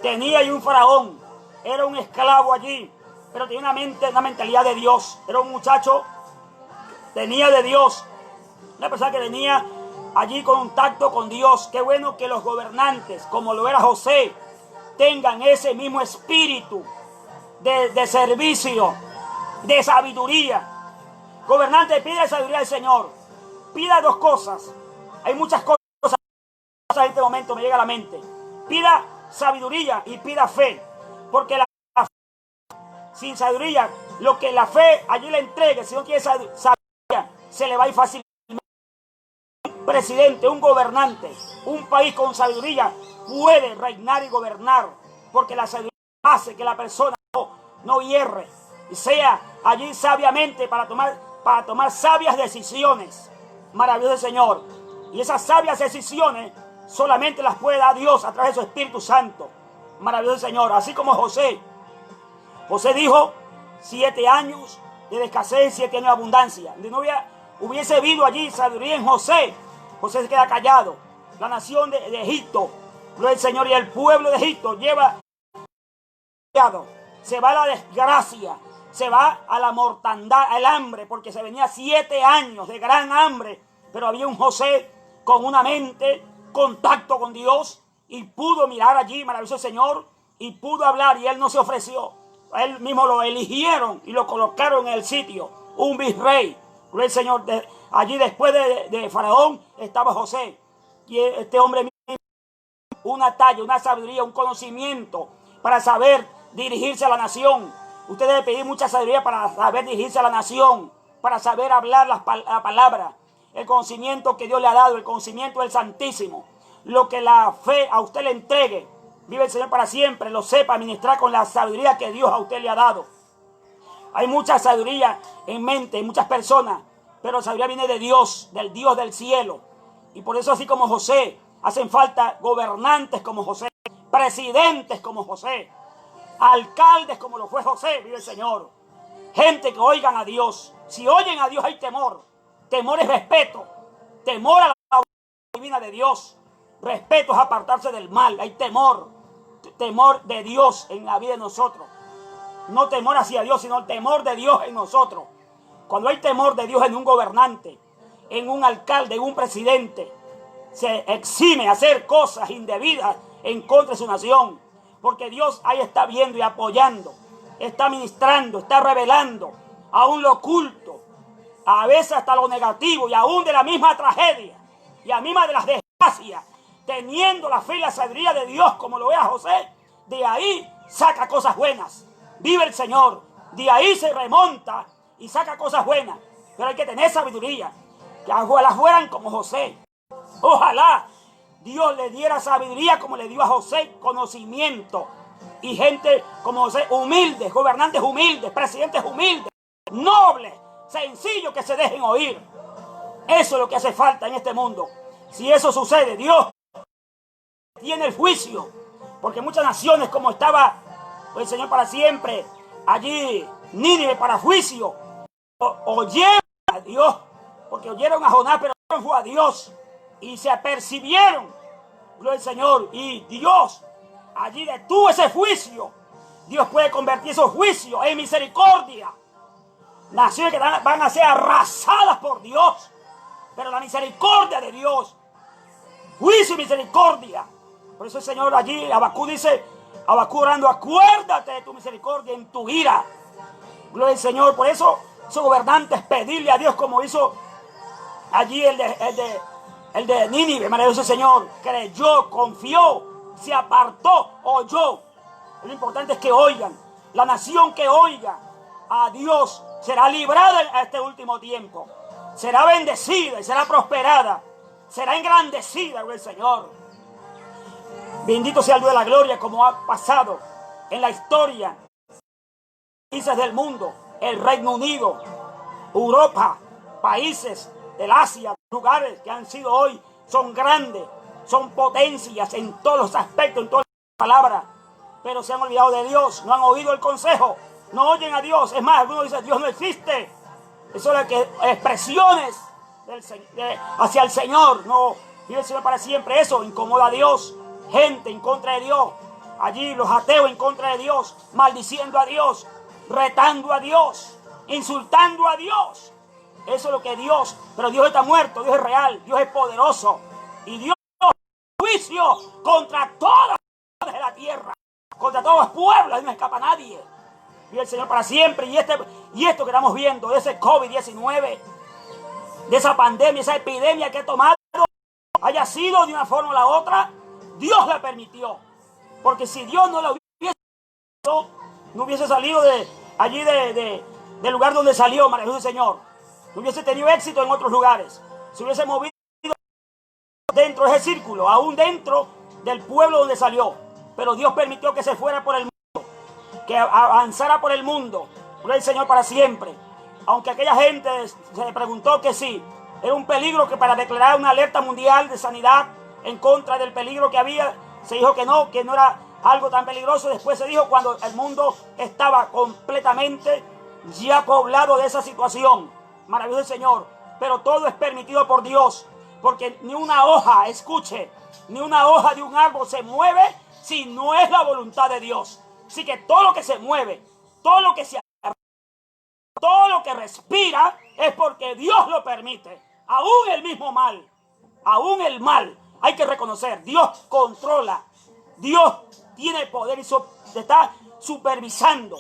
tenía ahí un faraón, era un esclavo allí, pero tenía una mentalidad de Dios, era un muchacho, tenía de Dios, una persona que tenía allí contacto con Dios. Qué bueno que los gobernantes, como lo era José, tengan ese mismo espíritu de servicio, de sabiduría. Gobernante, pide sabiduría al Señor. Pida dos cosas. Hay muchas cosas en este momento, me llega a la mente. Pida sabiduría y pida fe. Porque la fe, sin sabiduría, lo que la fe allí le entregue, si no tiene sabiduría, se le va a ir fácilmente. Un presidente, un gobernante, un país con sabiduría puede reinar y gobernar, porque la sabiduría hace que la persona no hierre y sea allí sabiamente para tomar sabias decisiones. Maravilloso Señor. Y esas sabias decisiones solamente las puede dar Dios a través de su Espíritu Santo. Maravilloso Señor. Así como José dijo 7 años de escasez, 7 años de abundancia. De no hubiese habido allí sabiduría en José se queda callado. La nación de Egipto, gloria al Señor, y el pueblo de Egipto se va a la desgracia, se va a la mortandad, al hambre, porque se venía 7 años de gran hambre, pero había un José con una mente contacto con Dios y pudo mirar allí, maravilloso Señor, y pudo hablar, y él no se ofreció. A él mismo lo eligieron y lo colocaron en el sitio, un virrey. Gloria al Señor. Allí después de Faraón estaba José, y este hombre una talla, una sabiduría, un conocimiento para saber dirigirse a la nación. Usted debe pedir mucha sabiduría para saber dirigirse a la nación, para saber hablar la palabra, el conocimiento que Dios le ha dado, el conocimiento del Santísimo, lo que la fe a usted le entregue. Vive el Señor para siempre, lo sepa administrar con la sabiduría que Dios a usted le ha dado. Hay mucha sabiduría en mente, en muchas personas, pero la sabiduría viene de Dios, del Dios del cielo. Y por eso, así como José, hacen falta gobernantes como José, presidentes como José, alcaldes como lo fue José, vive el Señor. Gente que oigan a Dios. Si oyen a Dios hay temor. Temor es respeto. Temor a la divina de Dios. Respeto es apartarse del mal. Hay temor. Temor de Dios en la vida de nosotros. No temor hacia Dios, sino el temor de Dios en nosotros. Cuando hay temor de Dios en un gobernante, en un alcalde, en un presidente, se exime a hacer cosas indebidas en contra de su nación. Porque Dios ahí está viendo y apoyando, está ministrando, está revelando aún lo oculto, a veces hasta lo negativo y aún de la misma tragedia y a misma de las desgracias, teniendo la fe y la sabiduría de Dios como lo ve a José, de ahí saca cosas buenas. Vive el Señor, de ahí se remonta y saca cosas buenas. Pero hay que tener sabiduría, que ojalá fueran como José. Ojalá Dios le diera sabiduría como le dio a José, conocimiento. Y gente como José, humildes, gobernantes humildes, presidentes humildes, nobles, sencillos, que se dejen oír. Eso es lo que hace falta en este mundo. Si eso sucede, Dios tiene el juicio. Porque muchas naciones, como estaba el Señor para siempre, allí Nínive para juicio, oyeron a Dios, porque oyeron a Jonás, pero no fue a Dios. Y se apercibieron, gloria al Señor, y Dios allí detuvo ese juicio. Dios puede convertir esos juicios en misericordia. Naciones que van a ser arrasadas por Dios, pero la misericordia de Dios, juicio y misericordia. Por eso el Señor allí, Habacuc dice, Habacuc orando, acuérdate de tu misericordia en tu ira. Gloria al Señor. Por eso sus gobernantes pedirle a Dios como hizo allí el de Nínive, maravilloso Señor, creyó, confió, se apartó, oyó. Lo importante es que oigan. La nación que oiga a Dios será librada a este último tiempo. Será bendecida y será prosperada. Será engrandecida, el Señor. Bendito sea el Dios de la gloria, como ha pasado en la historia. Países del mundo, el Reino Unido, Europa, países del Asia, lugares que han sido hoy, son grandes, son potencias en todos los aspectos, en todas las palabras, pero se han olvidado de Dios, no han oído el consejo, no oyen a Dios. Es más, algunos dicen, Dios no existe. Eso es lo que expresiones hacia el Señor, no vive el Señor para siempre. Eso incomoda a Dios, gente en contra de Dios, allí los ateos en contra de Dios, maldiciendo a Dios, retando a Dios, insultando a Dios. Eso es lo que Dios, pero Dios está muerto, Dios es real, Dios es poderoso. Y Dios juicio contra todas las de la tierra, contra todos los pueblos, no escapa nadie. Vive el Señor para siempre. Y esto que estamos viendo, de ese COVID-19, de esa pandemia, esa epidemia que ha tomado, haya sido de una forma o la otra, Dios la permitió. Porque si Dios no la hubiese hecho, no hubiese salido de allí del lugar donde salió, maravilloso Señor. No hubiese tenido éxito en otros lugares. Se hubiese movido dentro de ese círculo, aún dentro del pueblo donde salió. Pero Dios permitió que se fuera por el mundo, que avanzara por el mundo. Gloria al Señor para siempre. Aunque aquella gente se preguntó que sí, era un peligro, que para declarar una alerta mundial de sanidad en contra del peligro que había, se dijo que no era algo tan peligroso. Después se dijo cuando el mundo estaba completamente ya poblado de esa situación. Maravilloso Señor. Pero todo es permitido por Dios, porque ni una hoja, escuche, ni una hoja de un árbol se mueve si no es la voluntad de Dios. Así que todo lo que se mueve, todo lo que se todo lo que respira es porque Dios lo permite. Aún el mismo mal, aún el mal Hay que reconocer, Dios controla, Dios tiene poder y está supervisando.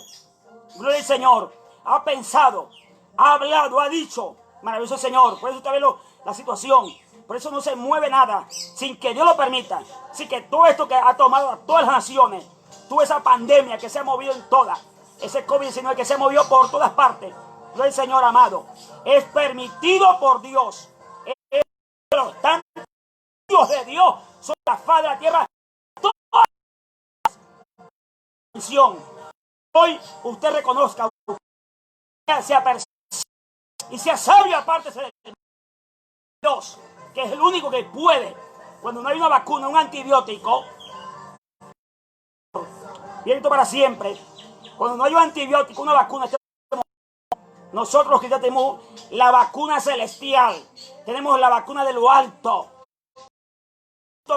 Gloria al Señor. Ha pensado, ha hablado, ha dicho. Maravilloso Señor. Por eso usted ve la situación. Por eso no se mueve nada sin que Dios lo permita. Así que todo esto que ha tomado a todas las naciones, toda esa pandemia que se ha movido en todas, ese COVID-19 que se movió por todas partes, gloria al Señor amado, es permitido por Dios. Los tantos hijos de Dios son la faz de la tierra. Hoy usted reconozca, sea persona y sea sabio, aparte de Dios, que es el único que puede. Cuando no hay una vacuna, un antibiótico, viento para siempre. Cuando no hay un antibiótico, una vacuna, nosotros que ya tenemos la vacuna celestial, tenemos la vacuna de lo alto,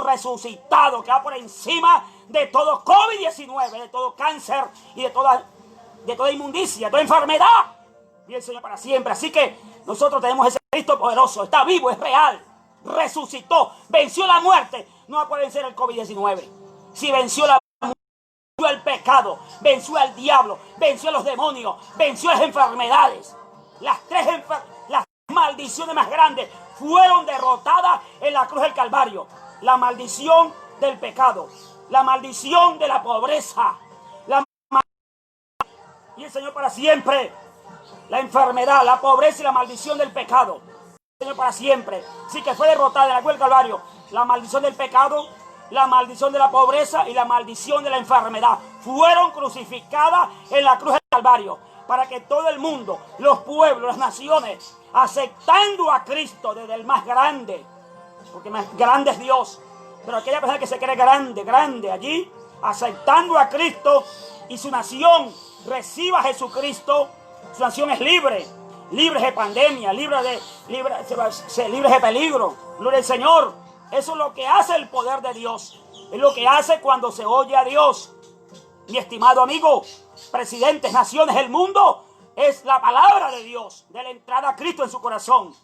resucitado, que va por encima de todo COVID-19, de todo cáncer y de toda inmundicia, de toda enfermedad. Bien, Señor, para siempre. Así que nosotros tenemos ese Cristo poderoso, está vivo, es real, resucitó, venció la muerte. No va a poder vencer el COVID-19. Si venció la muerte, venció el pecado, venció al diablo, venció a los demonios, venció las enfermedades. Las maldiciones más grandes fueron derrotadas en la cruz del Calvario. La maldición del pecado, la maldición de la pobreza, y el Señor para siempre, la enfermedad, la pobreza y la maldición del pecado, el Señor para siempre. Sí que fue derrotada en la cruz del Calvario, la maldición del pecado, la maldición de la pobreza y la maldición de la enfermedad fueron crucificadas en la cruz del Calvario, para que todo el mundo, los pueblos, las naciones, aceptando a Cristo desde el más grande, porque más grande es Dios, pero aquella persona que se cree grande allí, aceptando a Cristo y su nación reciba a Jesucristo, su nación es libre de pandemia, libre de peligro. Gloria al Señor. Eso es lo que hace el poder de Dios, es lo que hace cuando se oye a Dios. Mi estimado amigo, presidentes, naciones, el mundo, es la palabra de Dios, de la entrada a Cristo en su corazón.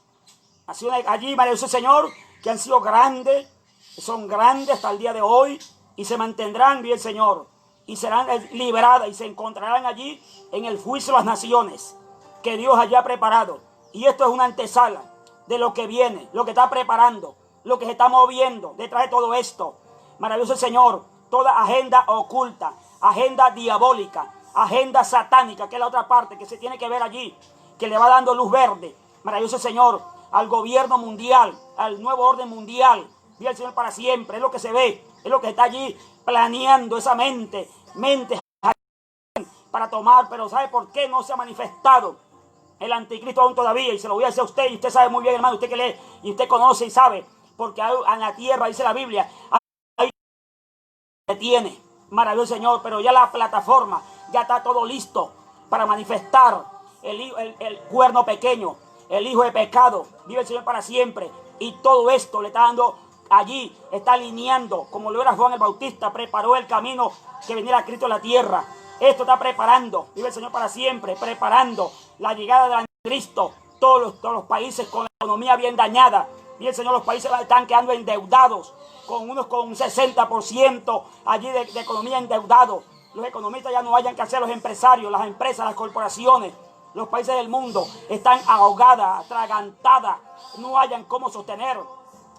Naciones allí, maravilloso Señor, que han sido grandes, son grandes hasta el día de hoy y se mantendrán, bien Señor, y serán liberadas y se encontrarán allí en el juicio de las naciones que Dios haya preparado. Y esto es una antesala de lo que viene, lo que está preparando, lo que se está moviendo detrás de todo esto. Maravilloso Señor, toda agenda oculta, agenda diabólica, agenda satánica, que es la otra parte que se tiene que ver allí, que le va dando luz verde, maravilloso Señor, al gobierno mundial, al nuevo orden mundial. Viva el Señor para siempre. Es lo que se ve, es lo que está allí planeando esa mente para tomar. Pero ¿sabe por qué no se ha manifestado el anticristo aún todavía? Y se lo voy a decir a usted, y usted sabe muy bien, hermano, usted que lee y usted conoce y sabe, porque en la tierra, dice la Biblia, ahí se tiene, maravilloso Señor, pero ya la plataforma, ya está todo listo para manifestar el cuerno pequeño, el hijo de pecado. Vive el Señor para siempre. Y todo esto le está dando allí, está alineando, como lo era Juan el Bautista, preparó el camino que viniera Cristo a la tierra. Esto está preparando, vive el Señor para siempre, preparando la llegada del anticristo. Todos los países con la economía bien dañada. Vive el Señor, los países están quedando endeudados, con unos con un 60% allí de economía endeudado. Los economistas ya no hayan que hacer, los empresarios, las empresas, las corporaciones. Los países del mundo están ahogadas, atragantadas, no hayan cómo sostener.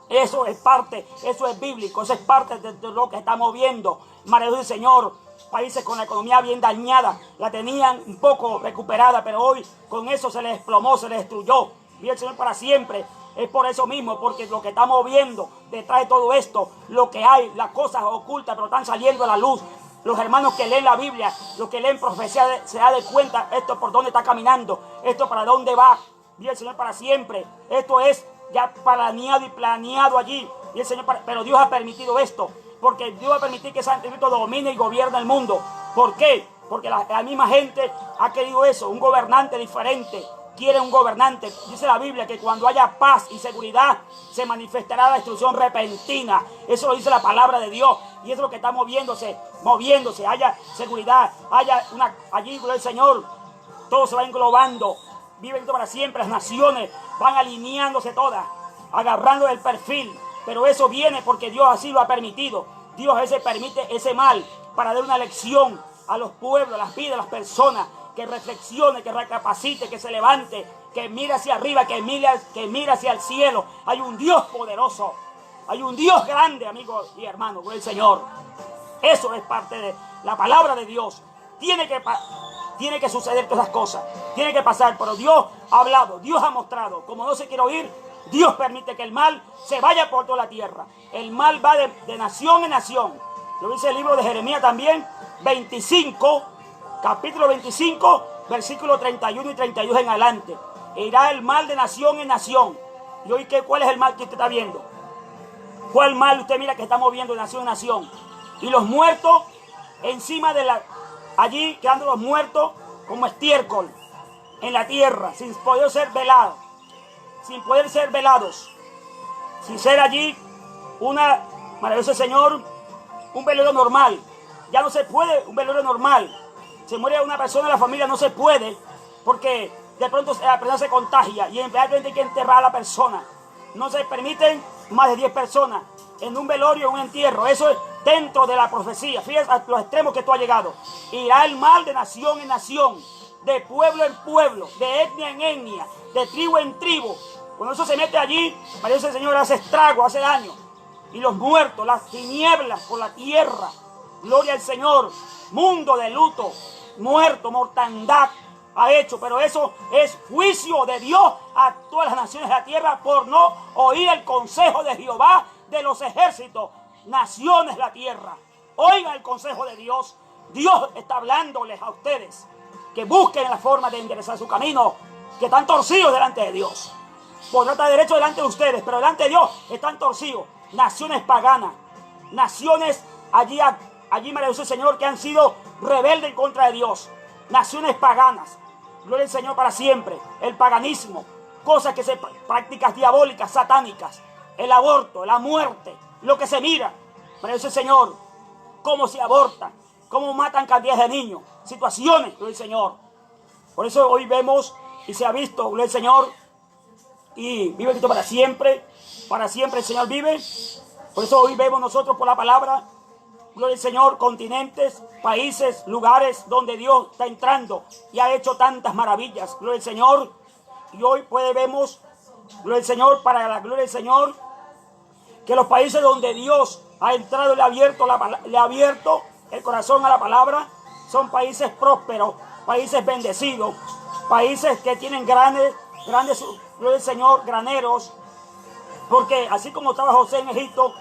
Eso es parte, eso es bíblico, eso es parte de lo que estamos viendo. Maravilloso Señor, países con la economía bien dañada, la tenían un poco recuperada, pero hoy con eso se les desplomó, se les destruyó. Vive el Señor para siempre. Es por eso mismo, porque lo que estamos viendo detrás de todo esto, lo que hay, las cosas ocultas, pero están saliendo a la luz. Los hermanos que leen la Biblia, los que leen profecía, se dan cuenta esto por dónde está caminando, esto para dónde va. Vive el Señor para siempre. Esto es ya planeado y planeado allí. Y el Señor pero Dios ha permitido esto, porque Dios va a permitir que ese anticristo domine y gobierne el mundo. ¿Por qué? Porque la misma gente ha querido eso, un gobernante diferente. Quiere un gobernante. Dice la Biblia que cuando haya paz y seguridad se manifestará la destrucción repentina. Eso lo dice la palabra de Dios. Y eso es lo que está moviéndose. Haya seguridad, allí con el Señor. Todo se va englobando. Viven para siempre. Las naciones van alineándose todas, agarrando el perfil Pero eso viene porque Dios así lo ha permitido. Dios a veces permite ese mal para dar una lección a los pueblos, a las vidas, a las personas, que reflexione, que recapacite, que se levante, que mire hacia arriba, que mire hacia el cielo. Hay un Dios poderoso, hay un Dios grande, amigos y hermanos, por el Señor. Eso es parte de la palabra de Dios. Tiene que suceder todas esas cosas, tiene que pasar, pero Dios ha hablado, Dios ha mostrado. Como no se quiere oír, Dios permite que el mal se vaya por toda la tierra. El mal va de nación en nación. Lo dice el libro de Jeremías también, 25, capítulo 25, versículos 31 y 32 en adelante. E irá el mal de nación en nación. Y hoy, ¿cuál es el mal que usted está viendo? ¿Cuál mal usted mira que estamos viendo de nación en nación? Y los muertos encima de allí quedando los muertos como estiércol en la tierra, sin poder ser velados, sin ser allí maravilloso Señor, un velorio normal. Ya no se puede un velorio normal. Se muere una persona de la familia, no se puede, porque de pronto la persona se contagia y inmediatamente hay que enterrar a la persona. No se permiten más de 10 personas en un velorio o un entierro. Eso es dentro de la profecía. Fíjate a los extremos que tú has llegado. Irá el mal de nación en nación, de pueblo en pueblo, de etnia en etnia, de tribu en tribu. Cuando eso se mete allí, parece que el Señor hace estrago, hace daño. Y los muertos, las tinieblas por la tierra. Gloria al Señor. Mundo de luto, muerto, mortandad ha hecho. Pero eso es juicio de Dios a todas las naciones de la tierra por no oír el consejo de Jehová de los ejércitos. Naciones de la tierra, oigan el consejo de Dios. Dios está hablándoles a ustedes que busquen la forma de enderezar su camino, que están torcidos delante de Dios. Podrá estar derecho delante de ustedes, pero delante de Dios están torcidos. Naciones paganas, naciones allí maravilloso el Señor, que han sido rebeldes en contra de Dios. Naciones paganas, gloria al Señor para siempre. El paganismo, cosas que se prácticas diabólicas, satánicas, el aborto, la muerte, lo que se mira, maravilloso el Señor, cómo se abortan, cómo matan cantidades de niños, situaciones, gloria al Señor. Por eso hoy vemos y se ha visto, gloria al Señor, y vive Cristo para siempre el Señor vive. Por eso hoy vemos nosotros por la palabra, gloria al Señor, continentes, países, lugares donde Dios está entrando y ha hecho tantas maravillas, gloria al Señor. Y hoy vemos, gloria al Señor, para la gloria del Señor, que los países donde Dios ha entrado y le ha abierto el corazón a la palabra, son países prósperos, países bendecidos, países que tienen grandes, gloria al Señor, graneros. Porque así como estaba José en Egipto,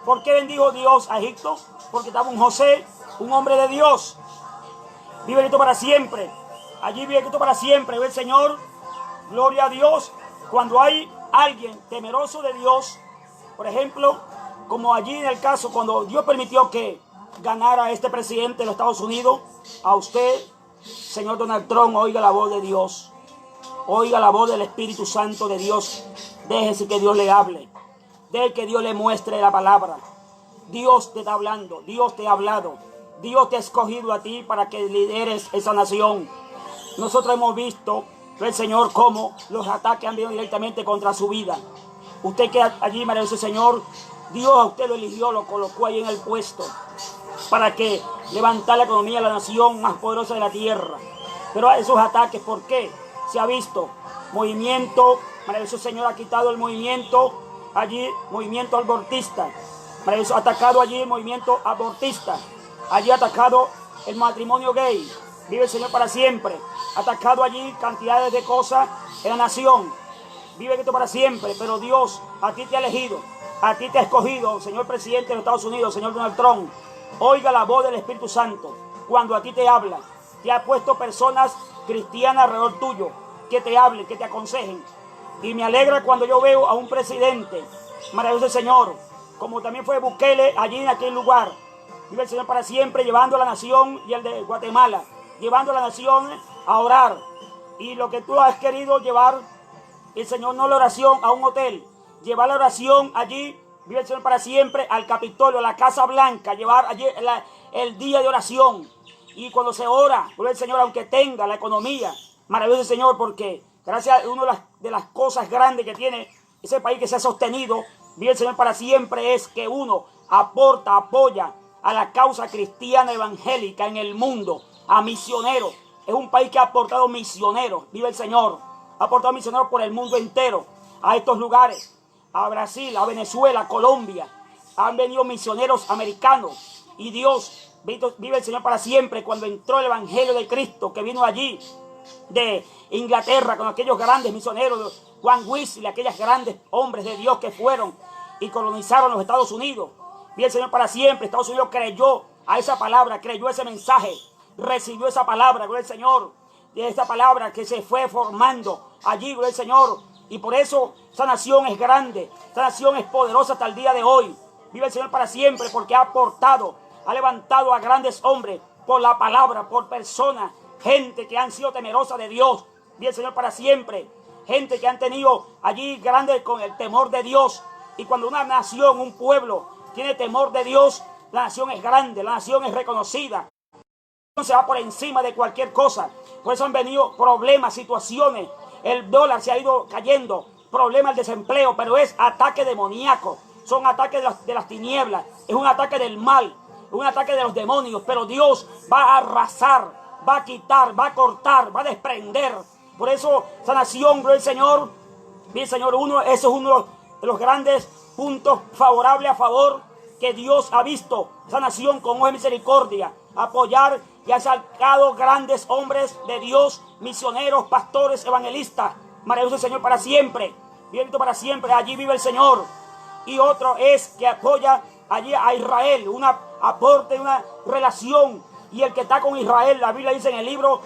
¿por qué bendijo Dios a Egipto? Porque estaba un José, un hombre de Dios. Vive Cristo para siempre. Allí vive Cristo para siempre. Ve el Señor, gloria a Dios. Cuando hay alguien temeroso de Dios, por ejemplo, como allí en el caso, cuando Dios permitió que ganara este presidente de los Estados Unidos, a usted, señor Donald Trump, oiga la voz de Dios. Oiga la voz del Espíritu Santo de Dios. Déjese que Dios le hable. Deje que Dios le muestre la palabra. Dios te está hablando. Dios te ha hablado. Dios te ha escogido a ti para que lideres esa nación. Nosotros hemos visto, el Señor, cómo los ataques han venido directamente contra su vida. Usted que allí, maravilloso Señor, Dios a usted lo eligió, lo colocó ahí en el puesto para que levantar la economía de la nación más poderosa de la tierra. Pero a esos ataques, ¿por qué? Se ha visto movimiento, maravilloso Señor ha quitado el movimiento allí, movimiento abortista, maravilloso, ha atacado allí el movimiento abortista, allí ha atacado el matrimonio gay, vive el Señor para siempre, ha atacado allí cantidades de cosas en la nación, vive Cristo para siempre. Pero Dios a ti te ha elegido, a ti te ha escogido, señor presidente de los Estados Unidos, señor Donald Trump. Oiga la voz del Espíritu Santo cuando a ti te habla. Te ha puesto personas cristianas alrededor tuyo que te hablen, que te aconsejen. Y me alegra cuando yo veo a un presidente, maravilloso Señor, como también fue Bukele allí en aquel lugar. Vive el Señor para siempre, llevando a la nación y el de Guatemala, llevando a la nación a orar. Y lo que tú has querido llevar, el Señor, no la oración a un hotel, llevar la oración allí, vive el Señor para siempre, al Capitolio, a la Casa Blanca, llevar allí el día de oración. Y cuando se ora, vive el Señor, aunque tenga la economía, maravilloso Señor, porque gracias a una de las cosas grandes que tiene ese país, que se ha sostenido vive el Señor para siempre, es que uno aporta, apoya a la causa cristiana evangélica en el mundo, a misioneros. Es un país que ha aportado misioneros, vive el Señor. Ha aportado misioneros por el mundo entero, a estos lugares, a Brasil, a Venezuela, a Colombia. Han venido misioneros americanos y Dios, vive el Señor para siempre, cuando entró el evangelio de Cristo, que vino allí de Inglaterra con aquellos grandes misioneros, Juan Wesley, aquellos grandes hombres de Dios que fueron y colonizaron los Estados Unidos. Vive el Señor para siempre. Estados Unidos creyó a esa palabra, creyó ese mensaje, recibió esa palabra, gloria al Señor, de esa palabra que se fue formando allí, gloria al Señor. Y por eso esa nación es grande, esa nación es poderosa hasta el día de hoy. Vive el Señor para siempre porque ha aportado, ha levantado a grandes hombres por la palabra, por personas, gente que han sido temerosas de Dios. Vive el Señor para siempre. Gente que han tenido allí grande con el temor de Dios. Y cuando una nación, un pueblo tiene temor de Dios, la nación es grande, la nación es reconocida. Se va por encima de cualquier cosa. Por eso han venido problemas, situaciones. El dólar se ha ido cayendo, problemas del desempleo, pero es ataque demoníaco. Son ataques de las tinieblas, es un ataque del mal, un ataque de los demonios. Pero Dios va a arrasar, va a quitar, va a cortar, va a desprender. Por eso esa nación, gloria al Señor, bien Señor, eso es uno de los grandes puntos favorables a favor que Dios ha visto. Esa nación con ojo de misericordia, apoyar y ha sacado grandes hombres de Dios, misioneros, pastores, evangelistas. Maravilloso el Señor para siempre, viviendo para siempre, allí vive el Señor. Y otro es que apoya allí a Israel, un aporte, una relación. Y el que está con Israel, la Biblia dice en el libro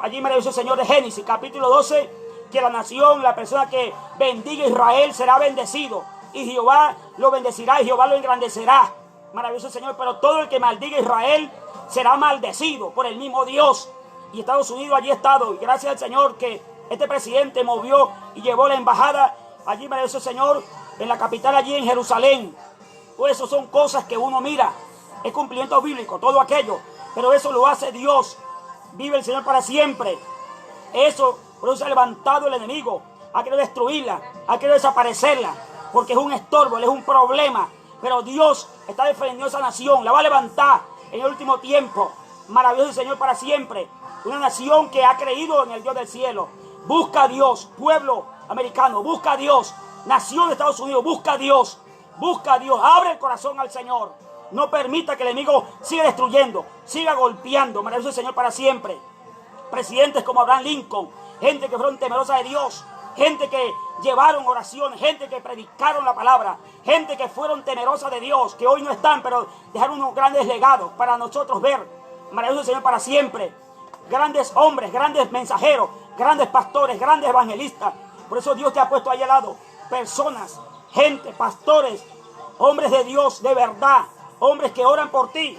allí maravilloso el Señor de Génesis, capítulo 12, que la nación, la persona que bendiga a Israel será bendecido. Y Jehová lo bendecirá y Jehová lo engrandecerá. Maravilloso el Señor, pero todo el que maldiga a Israel será maldecido por el mismo Dios. Y Estados Unidos allí ha estado, y gracias al Señor que este presidente movió y llevó la embajada allí, maravilloso el Señor, en la capital allí en Jerusalén. Pues eso son cosas que uno mira, es cumplimiento bíblico, todo aquello, pero eso lo hace Dios. Vive el Señor para siempre. Eso, por eso se ha levantado el enemigo, ha querido destruirla, ha querido desaparecerla, porque es un estorbo, es un problema. Pero Dios está defendiendo esa nación, la va a levantar en el último tiempo. Maravilloso el Señor para siempre. Una nación que ha creído en el Dios del cielo. Busca a Dios, pueblo americano, busca a Dios. Nación de Estados Unidos, busca a Dios. Busca a Dios, abre el corazón al Señor. No permita que el enemigo siga destruyendo, siga golpeando. Maravilloso el Señor para siempre. Presidentes como Abraham Lincoln, gente que fueron temerosas de Dios, gente que llevaron oraciones, gente que predicaron la palabra, gente que fueron temerosas de Dios, que hoy no están, pero dejaron unos grandes legados para nosotros ver. Maravilloso el Señor para siempre. Grandes hombres, grandes mensajeros, grandes pastores, grandes evangelistas. Por eso Dios te ha puesto ahí al lado personas, gente, pastores, hombres de Dios de verdad, hombres que oran por ti.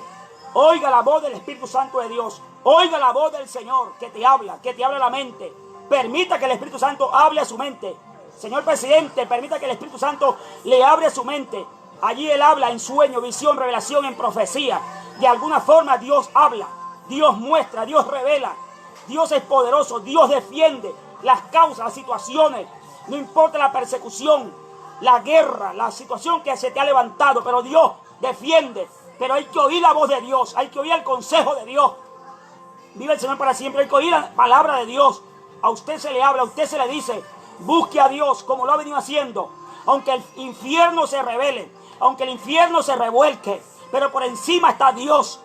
Oiga la voz del Espíritu Santo de Dios, oiga la voz del Señor que te habla a la mente. Permita que el Espíritu Santo hable a su mente. Señor presidente, permita que el Espíritu Santo le hable a su mente. Allí él habla en sueño, visión, revelación, en profecía. De alguna forma Dios habla, Dios muestra, Dios revela. Dios es poderoso, Dios defiende las causas, las situaciones. No importa la persecución, la guerra, la situación que se te ha levantado, pero Dios defiende. Pero hay que oír la voz de Dios, hay que oír el consejo de Dios. Vive el Señor para siempre, hay que oír la palabra de Dios. A usted se le habla, a usted se le dice, busque a Dios como lo ha venido haciendo. Aunque el infierno se revele, aunque el infierno se revuelque, pero por encima está Dios.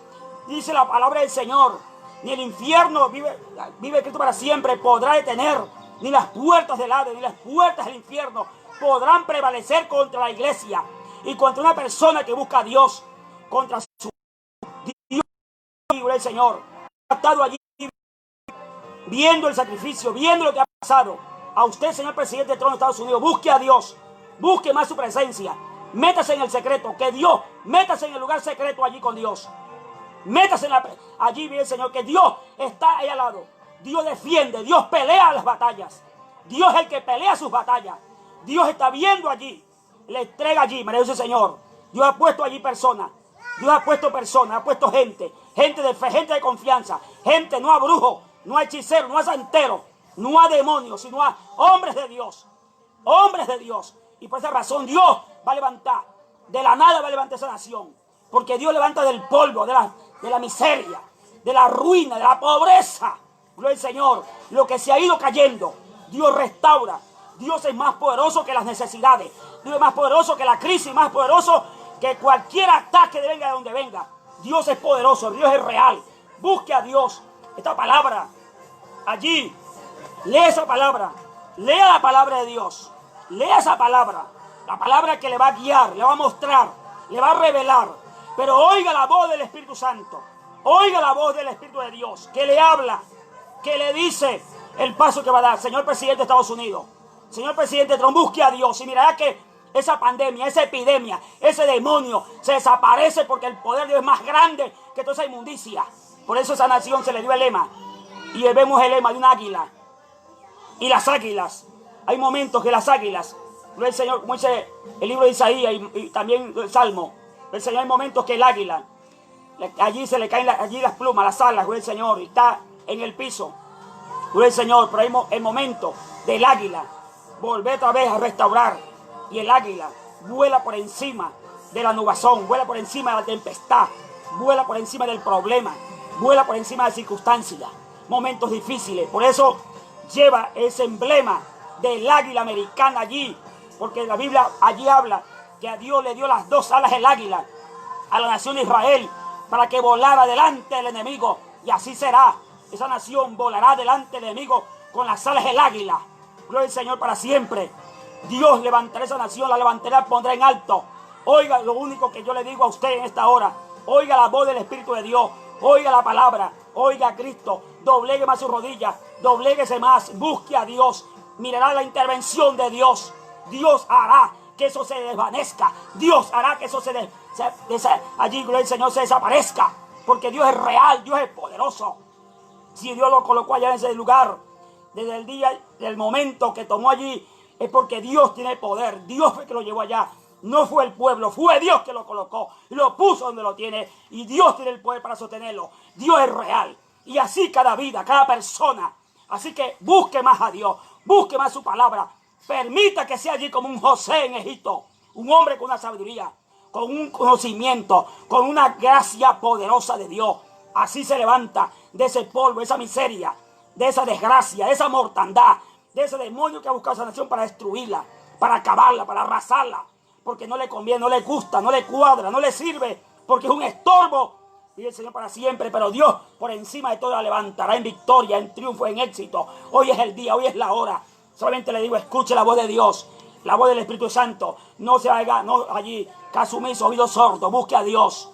Dice la palabra del Señor, ni el infierno, vive Cristo para siempre, podrá detener, ni las puertas del Hades, ni las puertas del infierno podrán prevalecer contra la iglesia y contra una persona que busca a Dios, contra su Dios. El Señor ha estado allí viendo el sacrificio, viendo lo que ha pasado. A usted, señor presidente del trono de Estados Unidos, busque a Dios, busque más su presencia, métase en el secreto, que Dios, métase en el lugar secreto allí con Dios, métase allí, bien Señor, que Dios está ahí al lado. Dios defiende, Dios pelea las batallas, Dios es el que pelea sus batallas. Dios está viendo allí, le entrega allí, maravilloso Señor. Dios ha puesto allí personas, Dios ha puesto personas, ha puesto gente de fe, gente de confianza, gente no a brujo, no a hechicero, no a santero, no a demonios, sino a hombres de Dios Y por esa razón Dios va a levantar, de la nada va a levantar esa nación. Porque Dios levanta del polvo, de la miseria, de la ruina, de la pobreza. Gloria al Señor. Lo que se ha ido cayendo, Dios restaura. Dios es más poderoso que las necesidades. Dios es más poderoso que la crisis, más poderoso que cualquier ataque de venga de donde venga. Dios es poderoso, Dios es real. Busque a Dios. Esta palabra, allí, lea esa palabra. Lea la palabra de Dios. Lea esa palabra. La palabra que le va a guiar, le va a mostrar, le va a revelar. Pero oiga la voz del Espíritu Santo. Oiga la voz del Espíritu de Dios, que le habla, que le dice el paso que va a dar. Señor presidente de Estados Unidos, señor presidente Trump, busque a Dios y mirará que esa pandemia, esa epidemia, ese demonio se desaparece porque el poder de Dios es más grande que toda esa inmundicia. Por eso a esa nación se le dio el lema. Y vemos el lema de un águila. Y las águilas, hay momentos que las águilas, el Señor, como dice el libro de Isaías y también el Salmo, el Señor, hay momentos que el águila, allí se le caen allí las plumas, las alas, el Señor, y está en el piso, el Señor, pero hay el momento del águila, volver otra vez a restaurar, y el águila vuela por encima de la nubazón, vuela por encima de la tempestad, vuela por encima del problema, vuela por encima de circunstancias, momentos difíciles. Por eso lleva ese emblema del águila americana allí, porque la Biblia allí habla que a Dios le dio las dos alas el águila a la nación de Israel para que volara delante del enemigo, y así será. Esa nación volará delante del enemigo con las alas del águila. Gloria al Señor para siempre. Dios levantará esa nación, la levantará, pondrá en alto. Oiga lo único que yo le digo a usted en esta hora. Oiga la voz del Espíritu de Dios. Oiga la palabra. Oiga a Cristo. Doblegue más sus rodillas. Dobléguese más. Busque a Dios. Mirará la intervención de Dios. Dios hará que eso se desvanezca. Dios hará que eso allí, gloria al Señor, se desaparezca. Porque Dios es real. Dios es poderoso. Si Dios lo colocó allá en ese lugar, desde el día, del momento que tomó allí, es porque Dios tiene poder. Dios fue que lo llevó allá. No fue el pueblo, fue Dios que lo colocó. Lo puso donde lo tiene. Y Dios tiene el poder para sostenerlo. Dios es real. Y así cada vida, cada persona. Así que busque más a Dios. Busque más su palabra. Permita que sea allí como un José en Egipto. Un hombre con una sabiduría, con un conocimiento, con una gracia poderosa de Dios. Así se levanta de ese polvo, de esa miseria, de esa desgracia, de esa mortandad, de ese demonio que ha buscado esa nación para destruirla, para acabarla, para arrasarla, porque no le conviene, no le gusta, no le cuadra, no le sirve, porque es un estorbo. Y el Señor para siempre, pero Dios por encima de todo la levantará en victoria, en triunfo, en éxito. Hoy es el día, hoy es la hora. Solamente le digo, escuche la voz de Dios, la voz del Espíritu Santo. No se haga allí caso omiso, oído sordo, busque a Dios.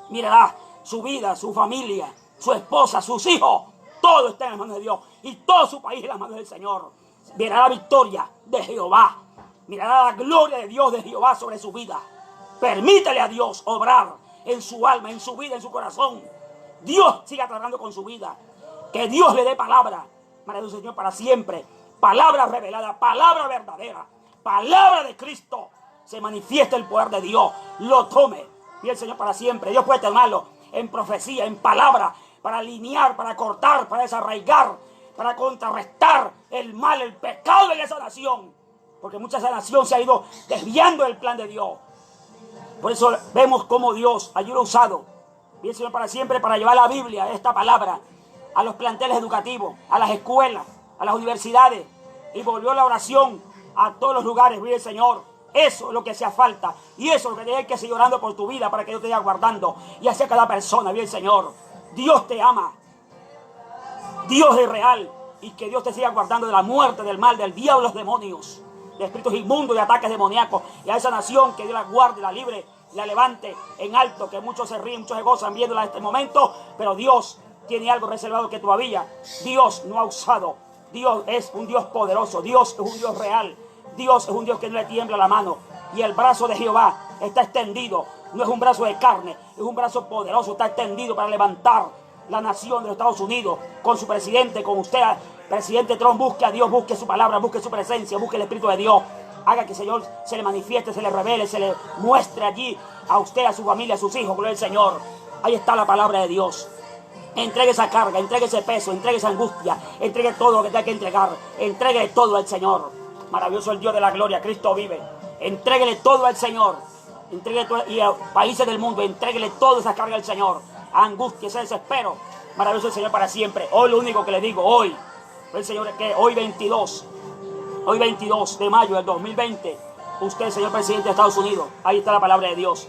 Mirará su vida, su familia, su esposa, sus hijos. Todo está en las manos de Dios. Y todo su país en las manos del Señor. Mirará la victoria de Jehová. Mirará la gloria de Dios de Jehová sobre su vida. Permítale a Dios obrar en su alma, en su vida, en su corazón. Dios siga tratando con su vida. Que Dios le dé palabra. Maravilloso Señor para siempre. Palabra revelada, palabra verdadera. Palabra de Cristo. Se manifiesta el poder de Dios. Lo tome. Y el Señor para siempre. Dios puede tomarlo en profecía, en palabra, para alinear, para cortar, para desarraigar, para contrarrestar el mal, el pecado en esa nación. Porque mucha de esa nación se ha ido desviando del plan de Dios. Por eso vemos cómo Dios allí lo ha usado. Y el Señor para siempre para llevar la Biblia, esta palabra, a los planteles educativos, a las escuelas, a las universidades. Y volvió la oración a todos los lugares, vive el Señor. Eso es lo que hacía falta. Y eso es lo que tienes que seguir orando por tu vida para que Dios te vaya guardando. Y así a cada persona, vive el Señor. Dios te ama. Dios es real. Y que Dios te siga guardando de la muerte, del mal, del diablo, de los demonios, de espíritus inmundos, de ataques demoníacos. Y a esa nación que Dios la guarde, la libre, la levante en alto. Que muchos se ríen, muchos se gozan viéndola en este momento. Pero Dios tiene algo reservado que todavía Dios no ha usado. Dios es un Dios poderoso. Dios es un Dios real. Dios es un Dios que no le tiembla la mano. Y el brazo de Jehová está extendido. No es un brazo de carne, es un brazo poderoso. Está extendido para levantar la nación de los Estados Unidos con su presidente, con usted, presidente Trump. Busque a Dios, busque su palabra, busque su presencia, busque el Espíritu de Dios. Haga que el Señor se le manifieste, se le revele, se le muestre allí a usted, a su familia, a sus hijos. Gloria al Señor. Ahí está la palabra de Dios. Entregue esa carga, entregue ese peso, entregue esa angustia, entregue todo lo que tenga que entregar. Entregue todo al Señor. Maravilloso el Dios de la gloria. Cristo vive. Entréguele todo al Señor. Entréguele todo, y a países del mundo, entréguele toda esa carga al Señor. Angustia, ese desespero. Maravilloso el Señor para siempre. Hoy lo único que le digo, hoy, el Señor, que hoy 22 de mayo del 2020, usted, señor presidente de Estados Unidos, ahí está la palabra de Dios.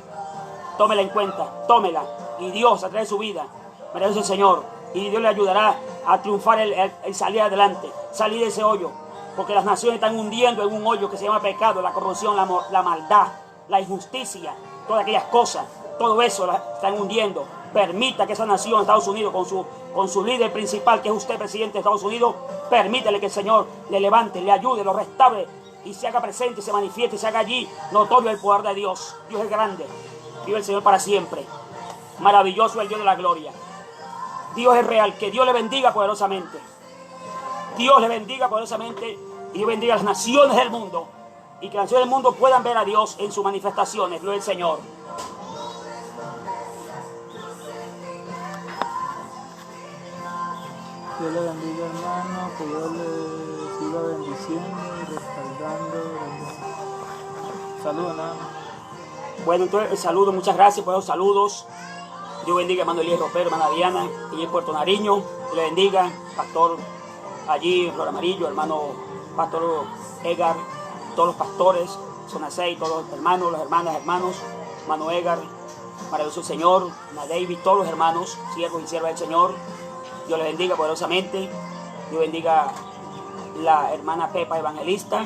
Tómela en cuenta, tómela. Y Dios a través de su vida, maravilloso el Señor. Y Dios le ayudará a triunfar el salir adelante, salir de ese hoyo. Porque las naciones están hundiendo en un hoyo que se llama pecado, la corrupción, la maldad, la injusticia, todas aquellas cosas. Todo eso la están hundiendo. Permita que esa nación, Estados Unidos, con su líder principal, que es usted, presidente de Estados Unidos, permítale que el Señor le levante, le ayude, lo restaure y se haga presente, se manifieste, se haga allí notorio el poder de Dios. Dios es grande. Vive el Señor para siempre. Maravilloso el Dios de la gloria. Dios es real. Que Dios le bendiga poderosamente. Dios le bendiga poderosamente y Dios bendiga a las naciones del mundo. Y que las naciones del mundo puedan ver a Dios en sus manifestaciones. Gloria al Señor. Dios le bendiga, hermano, que Dios le siga bendiciendo y respaldando. Saludos, hermano. Bueno, entonces, saludos, muchas gracias por los saludos. Dios bendiga a hermano Elías Ropero, hermana Diana, allí en Puerto Nariño. Dios le bendiga, pastor allí en Flor Amarillo, hermano pastor Edgar, todos los pastores, zona 6, todos los hermanos, las hermanas, hermanos, hermano Edgar, maravilloso el Señor, hermana David, todos los hermanos, siervos y siervas del Señor. Dios les bendiga poderosamente. Dios bendiga la hermana Pepa Evangelista,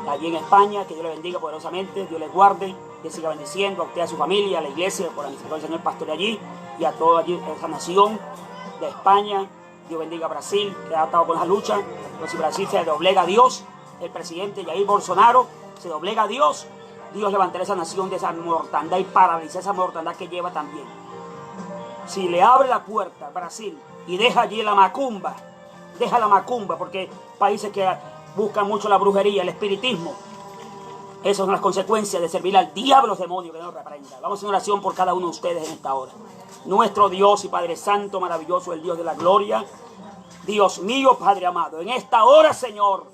allí en España. Que Dios le bendiga poderosamente. Dios les guarde. Que siga bendiciendo a usted, a su familia, a la iglesia, por la misericordia del Señor pastor allí y a toda allí esa nación de España. Dios bendiga a Brasil, que ha estado con la lucha. Pero si Brasil se doblega a Dios, el presidente Jair Bolsonaro se doblega a Dios, Dios levantará esa nación de esa mortandad y paralizar esa mortandad que lleva también. Si le abre la puerta a Brasil y deja allí la macumba, porque países que buscan mucho la brujería, el espiritismo, esas son las consecuencias de servir al diablo, los demonios, que nos reprenda. Vamos a hacer una oración por cada uno de ustedes en esta hora. Nuestro Dios y Padre Santo, maravilloso, el Dios de la gloria. Dios mío, Padre amado, en esta hora, Señor,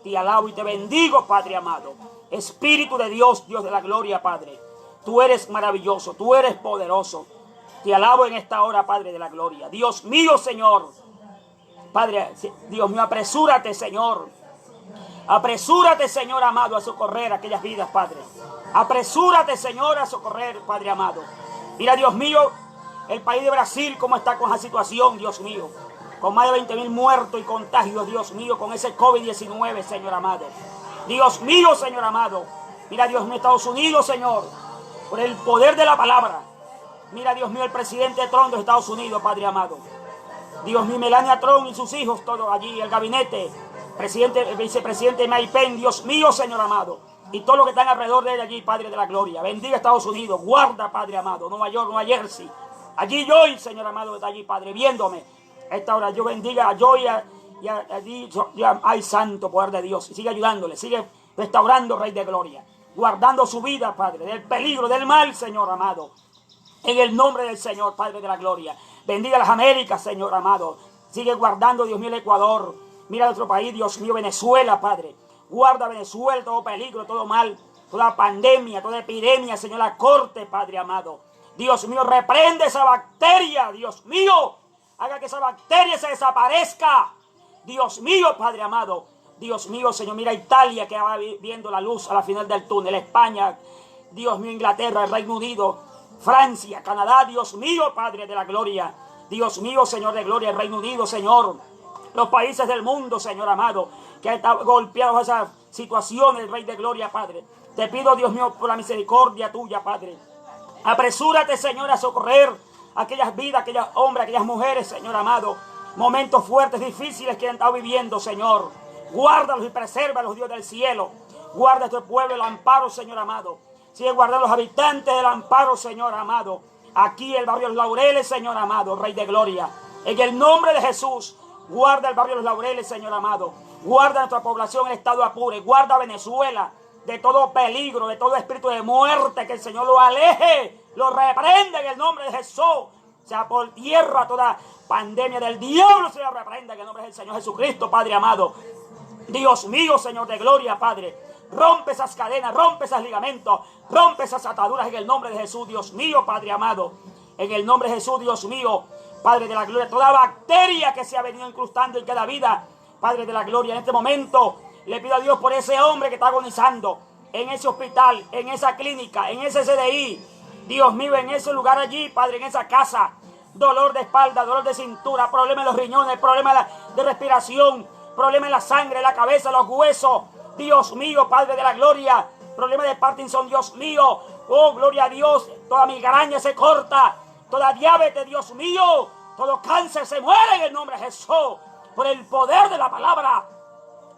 te alabo y te bendigo, Padre amado. Espíritu de Dios, Dios de la gloria, Padre. Tú eres maravilloso, tú eres poderoso. Te alabo en esta hora, Padre de la gloria. Dios mío, Señor. Padre, Dios mío, apresúrate, Señor. Apresúrate, Señor amado, a socorrer aquellas vidas, Padre. Apresúrate, Señor, a socorrer, Padre amado. Mira, Dios mío, el país de Brasil, cómo está con esa situación, Dios mío. Con más de 20,000 muertos y contagios, Dios mío, con ese COVID-19, Señor amado. Dios mío, Señor amado. Mira, Dios mío, Estados Unidos, Señor, por el poder de la palabra. Mira, Dios mío, el presidente Trump de Estados Unidos, Padre amado. Dios mío, Melania Trump y sus hijos, todos allí, el gabinete, vicepresidente Mike Pence, Dios mío, Señor amado. Y todo lo que están alrededor de él allí, Padre de la gloria. Bendiga a Estados Unidos, guarda, Padre amado, Nueva York, Nueva Jersey. Allí Joy, Señor amado, está allí, Padre, viéndome. Esta hora yo bendiga a Joy y allí, ay, santo poder de Dios. Y sigue ayudándole, sigue restaurando, Rey de gloria. Guardando su vida, Padre, del peligro, del mal, Señor amado. En el nombre del Señor, Padre de la gloria. Bendiga las Américas, Señor amado. Sigue guardando, Dios mío, el Ecuador. Mira nuestro país, Dios mío, Venezuela, Padre. Guarda Venezuela, todo peligro, todo mal, toda pandemia, toda epidemia, Señor, la corte, Padre amado. Dios mío, reprende esa bacteria, Dios mío. Haga que esa bacteria se desaparezca. Dios mío, Padre amado. Dios mío, Señor, mira Italia que va viendo la luz a la final del túnel. España, Dios mío, Inglaterra, el Reino Unido. Francia, Canadá, Dios mío, Padre de la gloria. Dios mío, Señor de gloria, el Reino Unido, Señor. Los países del mundo, Señor amado, que han estado golpeados a esa situación, el Rey de gloria, Padre. Te pido, Dios mío, por la misericordia tuya, Padre. Apresúrate, Señor, a socorrer aquellas vidas, aquellos hombres, aquellas mujeres, Señor amado. Momentos fuertes, difíciles que han estado viviendo, Señor. Guárdalos y presérvalos, Dios del cielo. Guarda a tu pueblo, el amparo, Señor amado. Sigue guardando a los habitantes del amparo, Señor amado. Aquí el barrio Los Laureles, Señor amado, Rey de gloria. En el nombre de Jesús, guarda el barrio Los Laureles, Señor amado. Guarda nuestra población en estado de apure. Guarda a Venezuela de todo peligro, de todo espíritu de muerte. Que el Señor lo aleje, lo reprenda en el nombre de Jesús. Sea por tierra toda pandemia del diablo, se la reprenda en el nombre del Señor Jesucristo, Padre amado. Dios mío, Señor de gloria, Padre. Rompe esas cadenas, rompe esos ligamentos, rompe esas ataduras en el nombre de Jesús, Dios mío, Padre amado. En el nombre de Jesús, Dios mío, Padre de la gloria, toda bacteria que se ha venido incrustando en cada vida, Padre de la gloria, en este momento le pido a Dios por ese hombre que está agonizando en ese hospital, en esa clínica, en ese CDI, Dios mío, en ese lugar allí, Padre, en esa casa. Dolor de espalda, dolor de cintura, problema en los riñones, problema de respiración, problema en la sangre, en la cabeza, los huesos. Dios mío, Padre de la gloria, problema de Parkinson, Dios mío. Oh, gloria a Dios, toda migraña se corta, toda diabetes, Dios mío, todo cáncer se muere en el nombre de Jesús, por el poder de la palabra.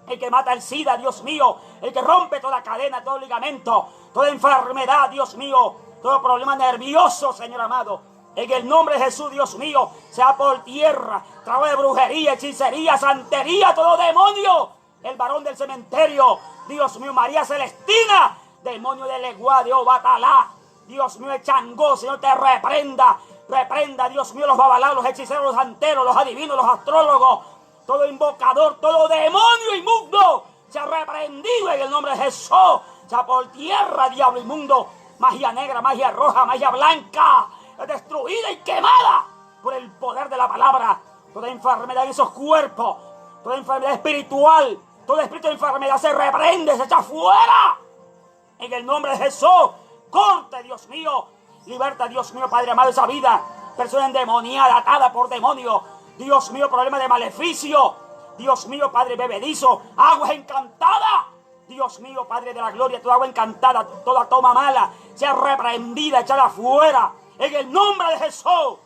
El que mata el SIDA, Dios mío, el que rompe toda cadena, todo ligamento, toda enfermedad, Dios mío, todo problema nervioso, Señor amado. En el nombre de Jesús, Dios mío, sea por tierra, trabajo de brujería, hechicería, santería, todo demonio. El varón del cementerio, Dios mío, María Celestina, demonio de Leguá, de Obatalá, Dios mío, el Changó, Señor, te reprenda, reprenda, Dios mío, los babalaos, los hechiceros, los santeros, los adivinos, los astrólogos, todo invocador, todo demonio inmundo, se ha reprendido en el nombre de Jesús, sea por tierra, diablo inmundo, magia negra, magia roja, magia blanca, destruida y quemada por el poder de la palabra. Toda enfermedad en esos cuerpos, toda enfermedad espiritual, todo espíritu de enfermedad se reprende, se echa fuera en el nombre de Jesús. Corte, Dios mío, liberta, Dios mío, Padre amado, esa vida, persona endemoniada, atada por demonios, Dios mío, problema de maleficio, Dios mío, Padre bebedizo, aguas encantadas, Dios mío, Padre de la gloria, toda agua encantada, toda toma mala, sea reprendida, echada afuera en el nombre de Jesús,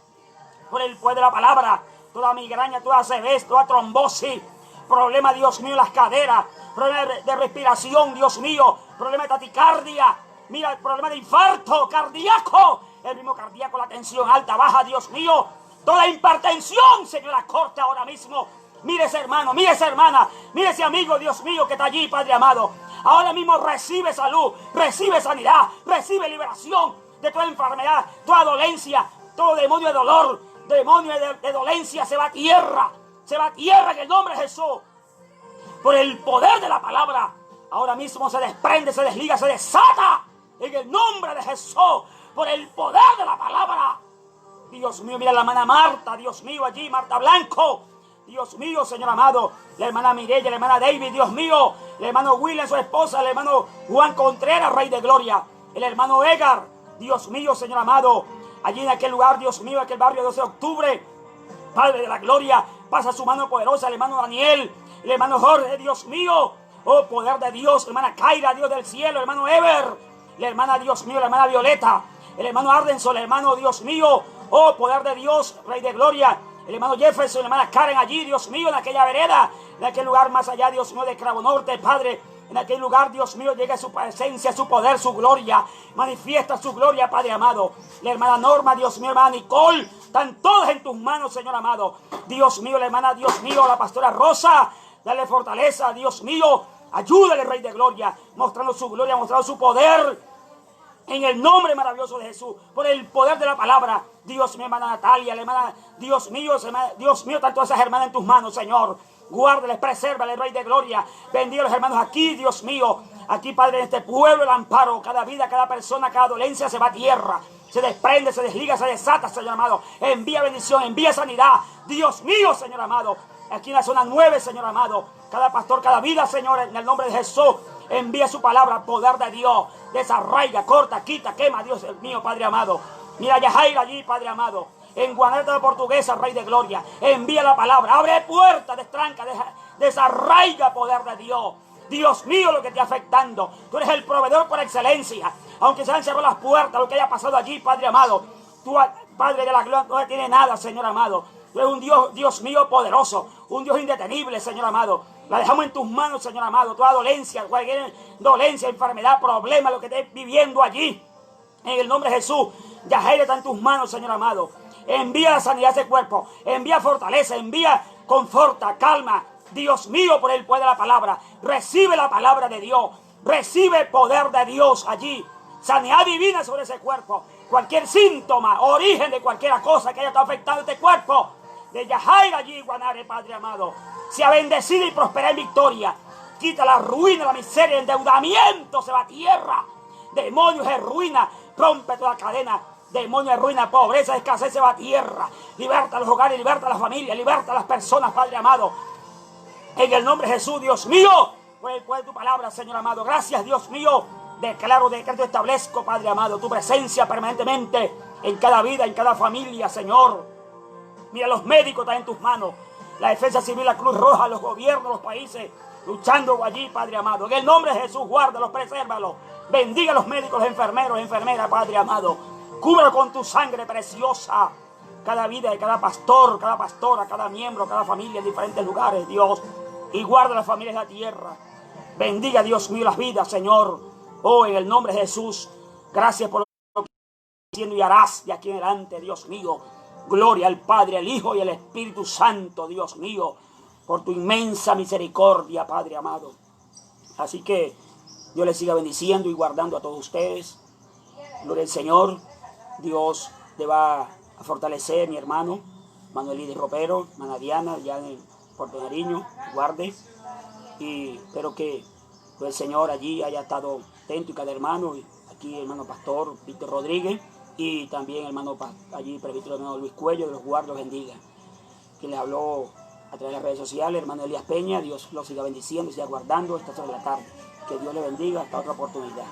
por el poder de la palabra. Toda migraña, toda acidez, toda trombosis, problema, Dios mío, en las caderas, problema de respiración, Dios mío, problema de taticardia, mira, el problema de infarto cardíaco, el ritmo cardíaco, la tensión alta, baja, Dios mío, toda hipertensión, Señor, corte ahora mismo. Mire ese hermano, mire esa hermana, mire ese amigo, Dios mío, que está allí, Padre amado. Ahora mismo recibe salud, recibe sanidad, recibe liberación de toda enfermedad, toda dolencia, todo demonio de dolor, demonio de dolencia, se va a tierra en el nombre de Jesús. Por el poder de la palabra, ahora mismo se desprende, se desliga, se desata en el nombre de Jesús, por el poder de la palabra. Dios mío, mira la hermana Marta, Dios mío, allí, Marta Blanco, Dios mío, Señor amado, la hermana Mireya, la hermana David, Dios mío, el hermano William, su esposa, el hermano Juan Contreras, Rey de Gloria, el hermano Edgar, Dios mío, Señor amado, allí en aquel lugar, Dios mío, aquel barrio 12 de octubre, Padre de la gloria, pasa su mano poderosa, el hermano Daniel, el hermano Jorge, Dios mío, oh poder de Dios, hermana Kaira, Dios del cielo, el hermano Ever, la hermana, Dios mío, la hermana Violeta, el hermano Ardenson, el hermano, Dios mío, oh poder de Dios, Rey de gloria, el hermano Jefferson, la hermana Karen allí, Dios mío, en aquella vereda, en aquel lugar más allá, Dios mío, de Cravo Norte, Padre, en aquel lugar, Dios mío, llega su presencia, su poder, su gloria, manifiesta su gloria, Padre amado. La hermana Norma, Dios mío, hermana Nicole, están todas en tus manos, Señor amado. Dios mío, la hermana, Dios mío, la pastora Rosa, dale fortaleza, Dios mío, ayúdale, Rey de gloria, mostrando su gloria, mostrando su poder, en el nombre maravilloso de Jesús, por el poder de la palabra. Dios mío, hermana Natalia, la hermana, Dios mío, están todas esas hermanas en tus manos, Señor. Guárdales, presérvales, Rey de gloria. Bendiga a los hermanos aquí, Dios mío. Aquí, Padre, en este pueblo el amparo. Cada vida, cada persona, cada dolencia se va a tierra. Se desprende, se desliga, se desata, Señor amado. Envía bendición, envía sanidad. Dios mío, Señor amado. Aquí en la zona 9, Señor amado. Cada pastor, cada vida, Señor, en el nombre de Jesús. Envía su palabra, poder de Dios. Desarraiga, corta, quita, quema, Dios mío, Padre amado. Mira a Yajaira allí, Padre amado. En Guaneta de Portuguesa, Rey de gloria, envía la palabra, abre puertas, destranca, desarraiga, poder de Dios. Dios mío, lo que te está afectando, tú eres el proveedor por excelencia. Aunque se han cerrado las puertas, lo que haya pasado allí, Padre amado, tú, Padre de la gloria, no tiene nada, Señor amado. Tú eres un Dios, Dios mío, poderoso, un Dios indetenible, Señor amado. La dejamos en tus manos, Señor amado. Toda dolencia, cualquier dolencia, enfermedad, problema, lo que estés viviendo allí, en el nombre de Jesús, Yajaira está en tus manos, Señor amado. Envía la sanidad a ese cuerpo, envía fortaleza, envía conforta, calma. Dios mío, por el poder de la palabra, recibe la palabra de Dios, recibe poder de Dios allí, sanidad divina sobre ese cuerpo. Cualquier síntoma, origen de cualquier cosa que haya estado afectando este cuerpo, de Yajaira allí, Guanare, Padre amado, sea bendecida y prospera en victoria. Quita la ruina, la miseria, el endeudamiento, se va a tierra. Demonios de ruina, rompe toda cadena. Demonios de ruina, pobreza, escasez, se va a tierra. Liberta los hogares, liberta a las familias, liberta a las personas, Padre amado. En el nombre de Jesús, Dios mío, por el poder de tu palabra, Señor amado. Gracias, Dios mío. Declaro, decreto, establezco, Padre amado, tu presencia permanentemente en cada vida, en cada familia, Señor. Mira, los médicos están en tus manos. La defensa civil, la Cruz Roja, los gobiernos, los países, luchando allí, Padre amado. En el nombre de Jesús, guárdalos, presérvalos. Bendiga a los médicos, los enfermeros, enfermeras, Padre amado. Cúbrelo con tu sangre preciosa. Cada vida de cada pastor, cada pastora, cada miembro, cada familia en diferentes lugares, Dios. Y guarda las familias de la tierra. Bendiga, Dios mío, las vidas, Señor. Oh, en el nombre de Jesús. Gracias por lo que estás haciendo y harás de aquí en adelante, Dios mío. Gloria al Padre, al Hijo y al Espíritu Santo, Dios mío. Por tu inmensa misericordia, Padre amado. Así que Dios les siga bendiciendo y guardando a todos ustedes. Gloria al Señor. Dios te va a fortalecer, mi hermano Manuel Lides Ropero, hermana Diana, ya en Puerto Nariño, guarde. Y espero que el Señor allí haya estado atento y cada hermano. Y aquí el hermano pastor Víctor Rodríguez y también el hermano allí presbítero hermano Luis Cuello, de los guardos bendiga. Que les habló a través de las redes sociales, hermano Elías Peña. Dios lo siga bendiciendo y siga guardando esta hora de la tarde. Que Dios le bendiga hasta otra oportunidad.